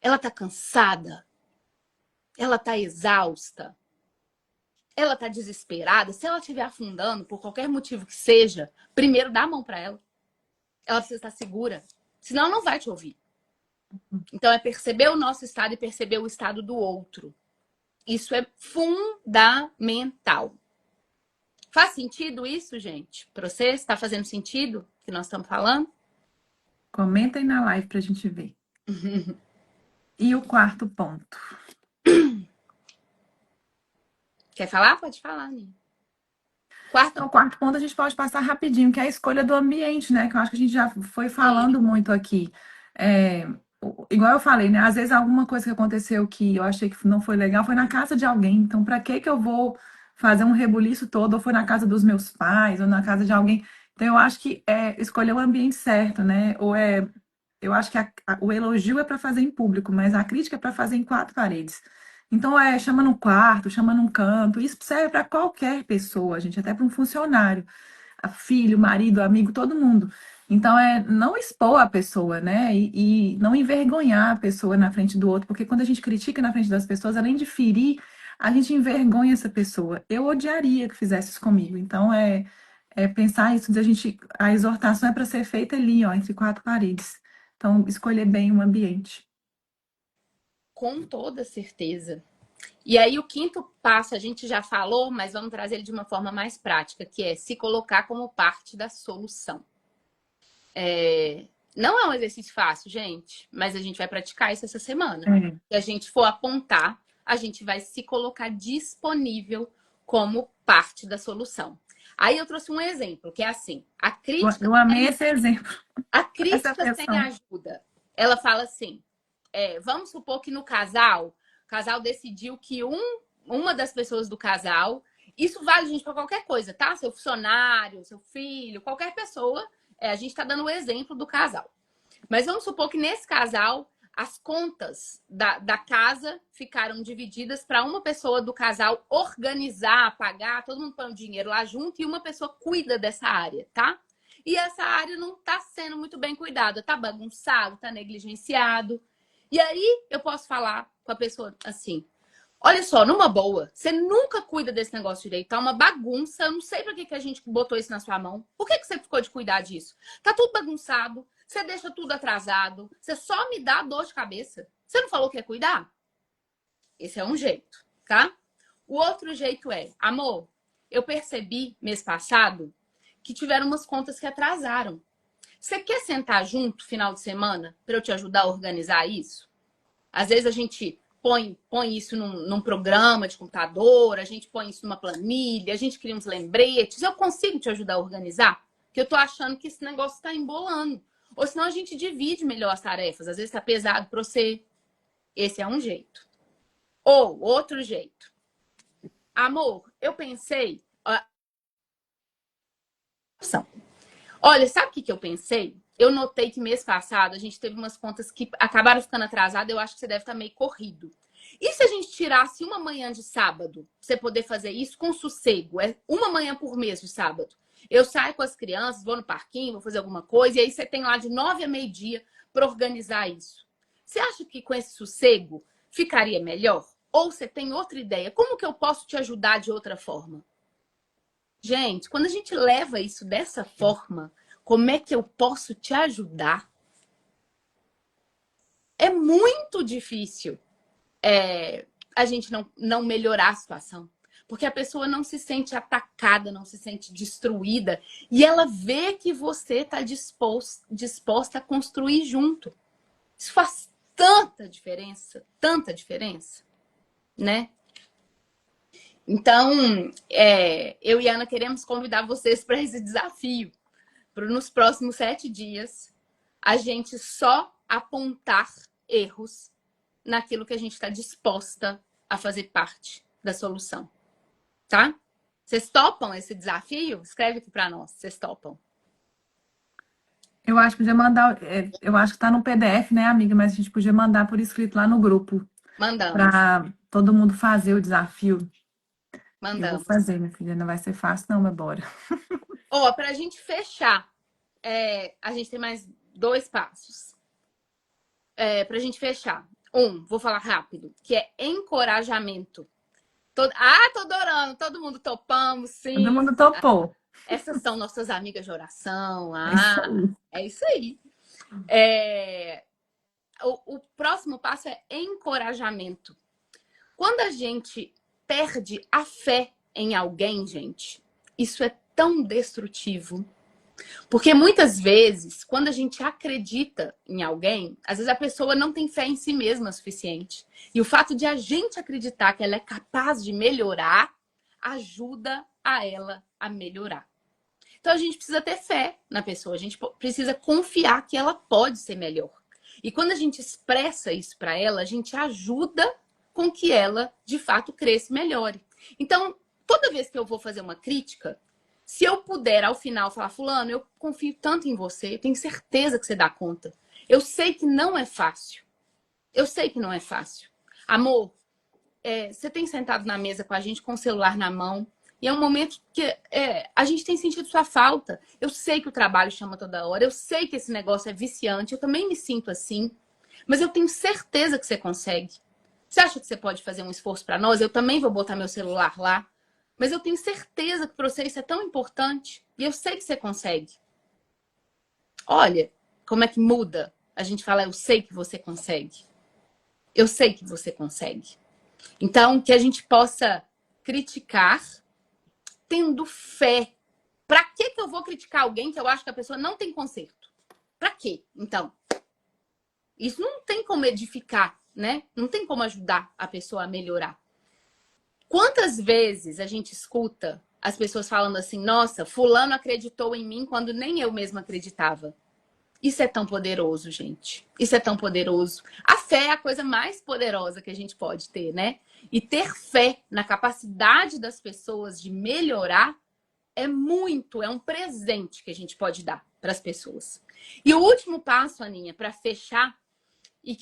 Ela tá cansada? Ela tá exausta? Ela tá desesperada? Se ela estiver afundando, por qualquer motivo que seja, primeiro dá a mão para ela. Ela precisa estar segura. Senão ela não vai te ouvir. Então é perceber o nosso estado e perceber o estado do outro. Isso é fundamental. Faz sentido isso, gente? Para você? Está fazendo sentido o que nós estamos falando? Comenta aí na live pra gente ver. E o quarto ponto? Quer falar? Pode falar, Nina. Então, Quarto o quarto ponto a gente pode passar rapidinho, que é a escolha do ambiente, né? Que eu acho que a gente já foi ponto. falando muito aqui. Igual eu falei, né? Às vezes alguma coisa que aconteceu que eu achei que não foi legal foi na casa de alguém. Então, para que eu vou fazer um rebuliço todo? Ou foi na casa dos meus pais, ou na casa de alguém? Então, eu acho que é escolher o ambiente certo, né? Eu acho que o elogio é para fazer em público, mas a crítica é para fazer em 4 paredes. Então, chama no quarto, chama num canto. Isso serve para qualquer pessoa, gente, até para um funcionário, filho, marido, amigo, todo mundo. Então, não expor a pessoa, né? E não envergonhar a pessoa na frente do outro, porque quando a gente critica na frente das pessoas, além de ferir, a gente envergonha essa pessoa. Eu odiaria que fizesse isso comigo. Então, pensar isso, a exortação é para ser feita ali, ó, entre 4 paredes. Então, escolher bem o ambiente. Com toda certeza. E aí o quinto passo a gente já falou, mas vamos trazer ele de uma forma mais prática, que é se colocar como parte da solução. Não é um exercício fácil, gente, mas a gente vai praticar isso essa semana. É. Se a gente for apontar, a gente vai se colocar disponível como parte da solução. Aí eu trouxe um exemplo, que é assim, Eu amei esse exemplo. a Presta crítica sem atenção. ajuda. Ela fala assim, vamos supor que no casal, o casal decidiu que uma das pessoas do casal, isso vale, gente, para qualquer coisa, tá? Seu funcionário, seu filho, qualquer pessoa, a gente está dando o exemplo do casal. Mas vamos supor que nesse casal, as contas da casa ficaram divididas para uma pessoa do casal organizar, pagar, todo mundo põe o dinheiro lá junto e uma pessoa cuida dessa área, tá? E essa área não está sendo muito bem cuidada, está bagunçado, está negligenciado. E aí eu posso falar com a pessoa assim: olha só, numa boa, você nunca cuida desse negócio direito, tá uma bagunça. Eu não sei pra que a gente botou isso na sua mão. Por que você ficou de cuidar disso? Tá tudo bagunçado, você deixa tudo atrasado, você só me dá dor de cabeça. Você não falou que ia cuidar? Esse é um jeito, tá? O outro jeito é, amor, eu percebi mês passado que tiveram umas contas que atrasaram. Você quer sentar junto final de semana para eu te ajudar a organizar isso? Às vezes a gente põe isso num programa de computador, a gente põe isso numa planilha, a gente cria uns lembretes. Eu consigo te ajudar a organizar? Porque eu tô achando que esse negócio está embolando. Ou senão a gente divide melhor as tarefas. Às vezes tá pesado para você. Esse é um jeito. Ou outro jeito. Amor, eu pensei. Olha, sabe o que eu pensei? Eu notei que mês passado a gente teve umas contas que acabaram ficando atrasadas. Eu acho que você deve estar meio corrido. E se a gente tirasse uma manhã de sábado, pra você poder fazer isso com sossego? É uma manhã por mês de sábado. Eu saio com as crianças, vou no parquinho, vou fazer alguma coisa, e aí você tem lá de 9 a meio-dia para organizar isso. Você acha que com esse sossego ficaria melhor? Ou você tem outra ideia? Como que eu posso te ajudar de outra forma? Gente, quando a gente leva isso dessa forma, como é que eu posso te ajudar? É muito difícil a gente não melhorar a situação. Porque a pessoa não se sente atacada, não se sente destruída. E ela vê que você está disposta a construir junto. Isso faz tanta diferença, né? Então, eu e a Ana queremos convidar vocês para esse desafio. Para nos próximos 7 dias, a gente só apontar erros naquilo que a gente está disposta a fazer parte da solução. Tá? Vocês topam esse desafio? Escreve aqui para nós, vocês topam. Eu acho que podia mandar, eu acho que tá no PDF, né, amiga? Mas a gente podia mandar por escrito lá no grupo, Mandamos, para todo mundo fazer o desafio. Eu vou mandamos. fazer, minha filha. Não vai ser fácil, não, mas bora. Ó, para a gente fechar, a gente tem mais 2 passos. Para a gente fechar. Vou falar rápido, que é encorajamento. Tô adorando, todo mundo topamos, Todo sim. mundo topou. Essas são nossas amigas de oração. É isso aí. É isso aí. O próximo passo é encorajamento. Quando a gente perde a fé em alguém, gente, isso é tão destrutivo. Porque muitas vezes, quando a gente acredita em alguém, às vezes a pessoa não tem fé em si mesma o suficiente. E o fato de a gente acreditar que ela é capaz de melhorar, ajuda a ela a melhorar. Então a gente precisa ter fé na pessoa, a gente precisa confiar que ela pode ser melhor. E quando a gente expressa isso para ela, a gente ajuda com que ela, de fato, cresça e melhore. Então, toda vez que eu vou fazer uma crítica, se eu puder, ao final, falar, fulano, eu confio tanto em você, eu tenho certeza que você dá conta. Eu sei que não é fácil. Eu sei que não é fácil. Amor, você tem sentado na mesa com a gente com o celular na mão, e é um momento que a gente tem sentido sua falta. Eu sei que o trabalho chama toda hora, eu sei que esse negócio é viciante, eu também me sinto assim, mas eu tenho certeza que você consegue. Você acha que você pode fazer um esforço para nós? Eu também vou botar meu celular lá. Mas eu tenho certeza que para você isso é tão importante. E eu sei que você consegue. Olha como é que muda. A gente fala, eu sei que você consegue. Eu sei que você consegue. Então, que a gente possa criticar tendo fé. Para que eu vou criticar alguém que eu acho que a pessoa não tem conserto? Para quê? Então, isso não tem como edificar, né? Não tem como ajudar a pessoa a melhorar. Quantas vezes a gente escuta as pessoas falando assim, nossa, fulano acreditou em mim quando nem eu mesma acreditava. Isso é tão poderoso, gente. Isso é tão poderoso. A fé é a coisa mais poderosa que a gente pode ter, né? E ter fé na capacidade das pessoas de melhorar é um presente que a gente pode dar para as pessoas. E o último passo, Aninha, para fechar, e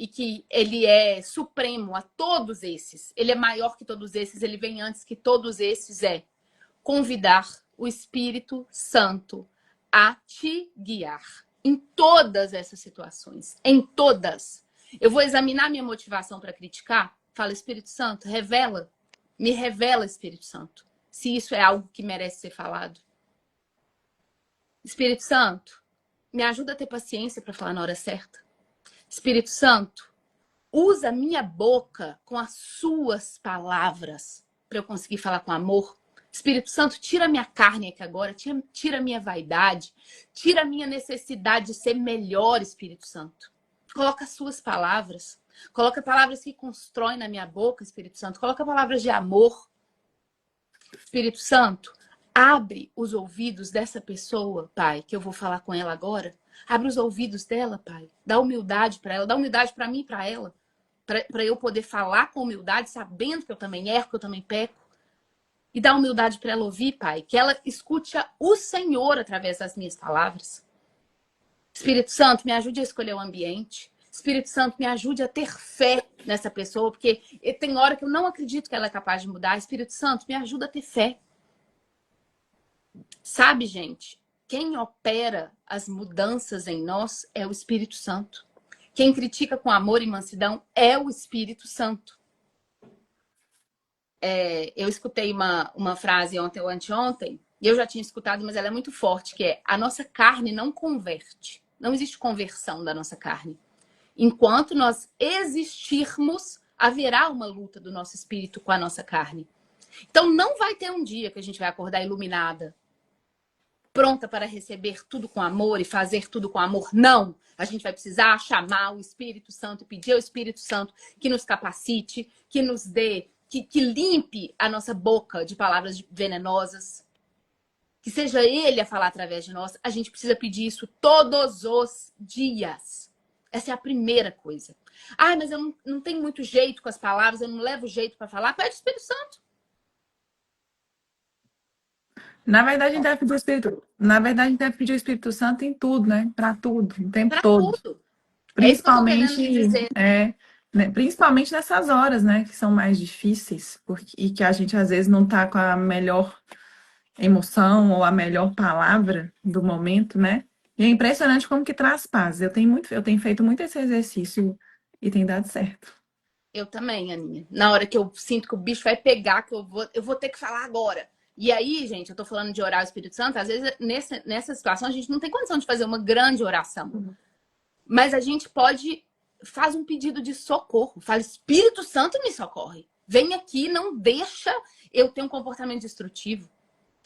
que ele é supremo a todos esses. Ele é maior que todos esses, ele vem antes que todos esses, convidar o Espírito Santo a te guiar em todas essas situações, em todas. Eu vou examinar minha motivação para criticar. Fala, Espírito Santo, me revela, Espírito Santo, se isso é algo que merece ser falado. Espírito Santo, me ajuda a ter paciência para falar na hora certa. Espírito Santo, usa minha boca com as suas palavras para eu conseguir falar com amor. Espírito Santo, tira minha carne aqui agora, tira minha vaidade, tira minha necessidade de ser melhor, Espírito Santo. Coloca as suas palavras. Coloca palavras que constroem na minha boca, Espírito Santo. Coloca palavras de amor. Espírito Santo, abre os ouvidos dessa pessoa, Pai, que eu vou falar com ela agora. Abre os ouvidos dela, Pai. Dá humildade para ela, dá humildade para mim e para ela. Para eu poder falar com humildade, sabendo que eu também erro, que eu também peco. E dá humildade para ela ouvir, Pai. Que ela escute o Senhor através das minhas palavras. Espírito Santo, me ajude a escolher o ambiente. Espírito Santo, me ajude a ter fé nessa pessoa, porque tem hora que eu não acredito que ela é capaz de mudar. Espírito Santo, me ajuda a ter fé. Sabe, gente, quem opera as mudanças em nós é o Espírito Santo. Quem critica com amor e mansidão é o Espírito Santo. Eu escutei uma frase ontem ou anteontem, e eu já tinha escutado, mas ela é muito forte, que é: a nossa carne não converte. Não existe conversão da nossa carne. Enquanto nós existirmos, haverá uma luta do nosso espírito com a nossa carne. Então não vai ter um dia que a gente vai acordar iluminada, pronta para receber tudo com amor e fazer tudo com amor. Não! A gente vai precisar chamar o Espírito Santo e pedir ao Espírito Santo que nos capacite, que nos dê, que limpe a nossa boca de palavras venenosas. Que seja Ele a falar através de nós. A gente precisa pedir isso todos os dias. Essa é a primeira coisa. Ah, mas eu não tenho muito jeito com as palavras, eu não levo jeito para falar. Pede o Espírito Santo. Na verdade, a gente deve pedir o Espírito. Na verdade, a gente deve pedir o Espírito Santo em tudo, né? Para tudo, o tempo Para todo. tudo. É isso que eu estou querendo Principalmente, dizer. né, principalmente nessas horas, né? Que são mais difíceis, e que a gente às vezes não está com a melhor emoção ou a melhor palavra do momento, né? E é impressionante como que traz paz. Eu tenho feito muito esse exercício e tem dado certo. Eu também, Aninha. Na hora que eu sinto que o bicho vai pegar, que eu vou ter que falar agora. E aí, gente, eu tô falando de orar o Espírito Santo, às vezes nessa situação a gente não tem condição de fazer uma grande oração. Mas a gente faz um pedido de socorro. Fala: Espírito Santo, me socorre. Vem aqui, não deixa eu ter um comportamento destrutivo.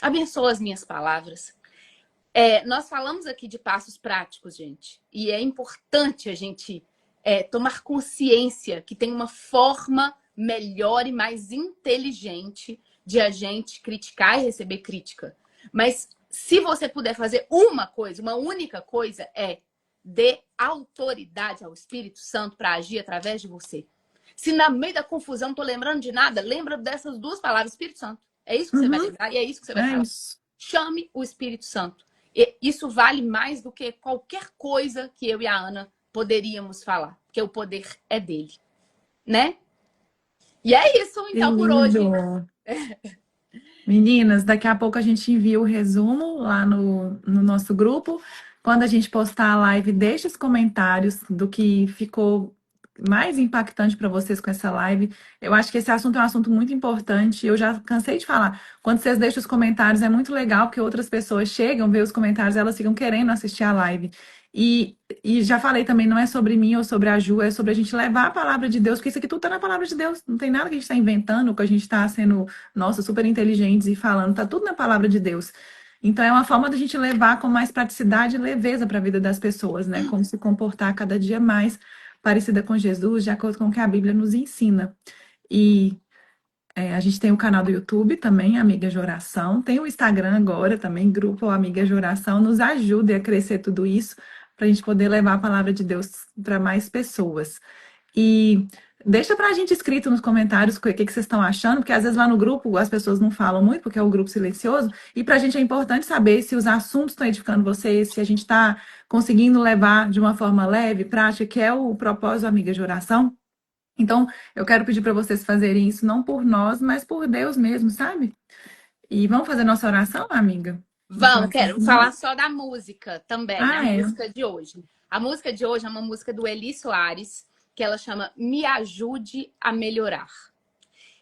Abençoa as minhas palavras. Nós falamos aqui de passos práticos, gente. E é importante a gente tomar consciência que tem uma forma melhor e mais inteligente de a gente criticar e receber crítica. Mas se você puder fazer uma coisa, uma única coisa, dê autoridade ao Espírito Santo para agir através de você. Se no meio da confusão não tô lembrando de nada, lembra dessas duas palavras: Espírito Santo. É isso que você vai lembrar e é isso que você vai É falar. isso. Chame o Espírito Santo. E isso vale mais do que qualquer coisa que eu e a Ana poderíamos falar, porque o poder é dele, né? E é isso, Que então, por hoje. lindo! Meninas, daqui a pouco a gente envia o resumo lá no nosso grupo. Quando a gente postar a live, deixe os comentários do que ficou mais impactante para vocês com essa live. Eu acho que esse assunto é um assunto muito importante. Eu já cansei de falar. Quando vocês deixam os comentários, é muito legal, porque outras pessoas chegam, ver os comentários, elas ficam querendo assistir a live. E já falei também, não é sobre mim ou sobre a Ju, é sobre a gente levar a palavra de Deus, porque isso aqui tudo está na palavra de Deus. Não tem nada que a gente está inventando, que a gente está sendo, nossa, super inteligentes e falando, tá tudo na palavra de Deus. Então é uma forma da gente levar com mais praticidade e leveza para a vida das pessoas, né? Como se comportar cada dia mais parecida com Jesus, de acordo com o que a Bíblia nos ensina. E a gente tem o canal do YouTube também, Amigas de Oração. Tem o Instagram agora também, Grupo Amigas de Oração. Nos ajude a crescer tudo isso, para a gente poder levar a palavra de Deus para mais pessoas. E deixa pra gente escrito nos comentários o que vocês estão achando, porque às vezes lá no grupo as pessoas não falam muito, porque é o grupo silencioso, e pra gente é importante saber se os assuntos estão edificando vocês, se a gente está conseguindo levar de uma forma leve, prática, que é o propósito Amiga de Oração. Então, eu quero pedir para vocês fazerem isso não por nós, mas por Deus mesmo, sabe? E vamos fazer nossa oração, amiga? Nossa Vamos, oração quero final? falar só da música também, a Ah, é. música de hoje. A música de hoje é uma música do Eli Soares, que ela chama Me Ajude a Melhorar.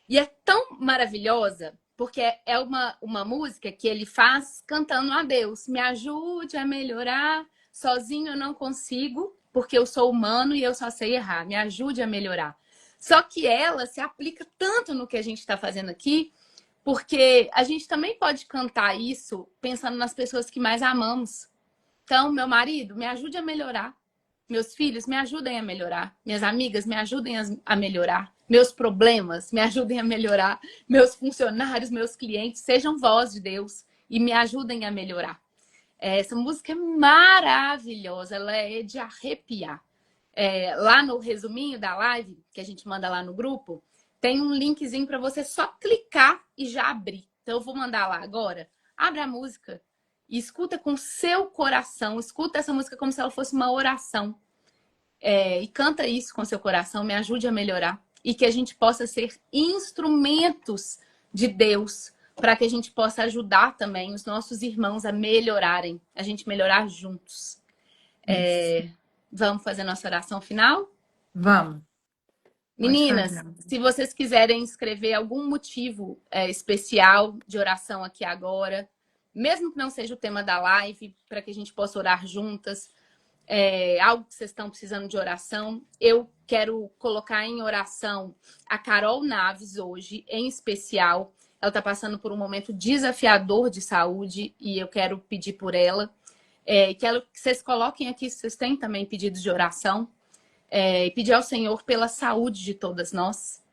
E é tão maravilhosa, porque é uma música que ele faz cantando a Deus. Me ajude a melhorar, sozinho eu não consigo, porque eu sou humano e eu só sei errar. Me ajude a melhorar. Só que ela se aplica tanto no que a gente está fazendo aqui, porque a gente também pode cantar isso pensando nas pessoas que mais amamos. Então, meu marido, me ajude a melhorar. Meus filhos me ajudem a melhorar. Minhas amigas me ajudem a melhorar. Meus problemas me ajudem a melhorar. Meus funcionários, meus clientes, sejam voz de Deus e me ajudem a melhorar. Essa música é maravilhosa, ela é de arrepiar. Lá no resuminho da live, que a gente manda lá no grupo, tem um linkzinho para você só clicar e já abrir. Então eu vou mandar lá agora. Abre a música e escuta com seu coração. Escuta essa música como se ela fosse uma oração. E canta isso com seu coração, me ajude a melhorar. E que a gente possa ser instrumentos de Deus para que a gente possa ajudar também os nossos irmãos a melhorarem, a gente melhorar juntos. Vamos fazer nossa oração final? Vamos, pode Meninas, fazer. se vocês quiserem escrever algum motivo especial de oração aqui agora, mesmo que não seja o tema da live, para que a gente possa orar juntas, algo que vocês estão precisando de oração, eu quero colocar em oração a Carol Naves hoje, em especial. Ela está passando por um momento desafiador de saúde e eu quero pedir por ela. Que vocês coloquem aqui, se vocês têm também pedidos de oração. E pedir ao Senhor pela saúde de todas nós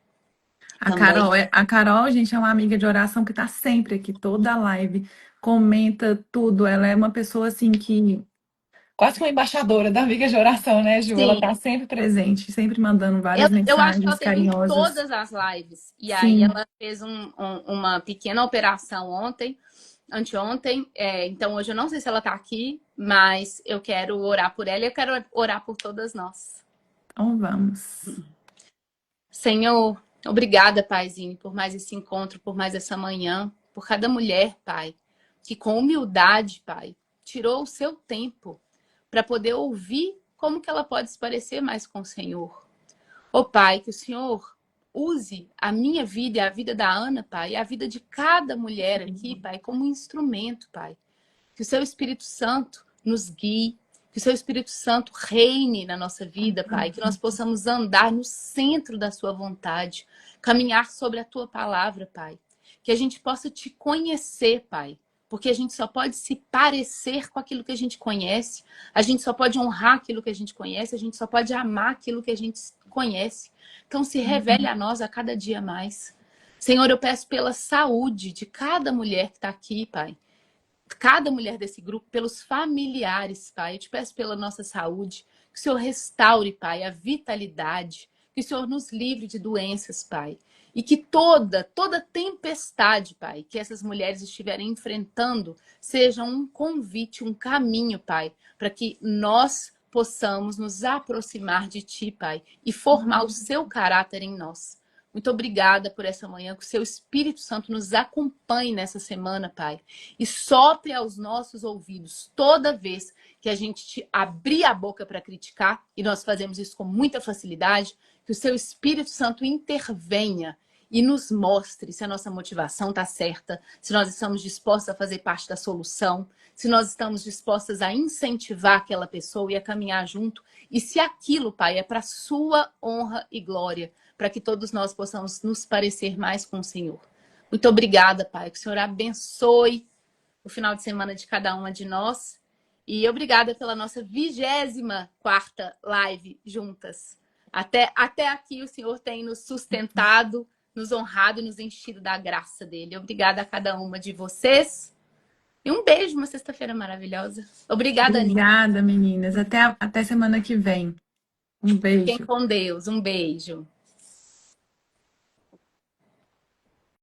também. A Carol, gente, é uma amiga de oração que tá sempre aqui, toda a live, comenta tudo. Ela é uma pessoa assim que quase que uma embaixadora da amiga de oração, né, Ju? Ela Sim, tá sempre presente, sempre mandando eu, várias eu acho que ela mensagens teve em carinhosas. todas as lives. E aí Sim, ela fez uma pequena operação anteontem. Então hoje eu não sei se ela tá aqui, mas eu quero orar por ela e eu quero orar por todas nós. então vamos. Senhor, obrigada, Paizinho, por mais esse encontro, por mais essa manhã, por cada mulher, Pai, que com humildade, Pai, tirou o seu tempo para poder ouvir como que ela pode se parecer mais com o Senhor. Ô Pai, que o Senhor use a minha vida e a vida da Ana, Pai, e a vida de cada mulher aqui, Pai, como um instrumento, Pai. Que o seu Espírito Santo nos guie, que o seu Espírito Santo reine na nossa vida, Pai, que nós possamos andar no centro da sua vontade, caminhar sobre a tua palavra, Pai. Que a gente possa te conhecer, Pai, porque a gente só pode se parecer com aquilo que a gente conhece, a gente só pode honrar aquilo que a gente conhece, a gente só pode amar aquilo que a gente conhece. Então se revele a nós a cada dia mais. Senhor, eu peço pela saúde de cada mulher que está aqui, Pai. Cada mulher desse grupo, pelos familiares, Pai. Eu te peço pela nossa saúde, que o Senhor restaure, Pai, a vitalidade, que o Senhor nos livre de doenças, Pai. E que toda tempestade, Pai, que essas mulheres estiverem enfrentando, seja um convite, um caminho, Pai, para que nós possamos nos aproximar de Ti, Pai, e formar o seu caráter em nós. Muito obrigada por essa manhã, que o seu Espírito Santo nos acompanhe nessa semana, Pai. E sopre aos nossos ouvidos toda vez que a gente abrir a boca para criticar, e nós fazemos isso com muita facilidade, que o seu Espírito Santo intervenha e nos mostre se a nossa motivação está certa, se nós estamos dispostos a fazer parte da solução, se nós estamos dispostas a incentivar aquela pessoa e a caminhar junto, e se aquilo, Pai, é para sua honra e glória, para que todos nós possamos nos parecer mais com o Senhor. Muito obrigada, Pai. Que o Senhor abençoe o final de semana de cada uma de nós. E obrigada pela nossa 24ª live juntas. Até aqui o Senhor tem nos sustentado, nos honrado e nos enchido da graça dele. Obrigada a cada uma de vocês. E um beijo, uma sexta-feira maravilhosa. Obrigada, Aninha. Obrigada, meninas. Até semana que vem. Um Fiquem beijo. com Deus. Um beijo.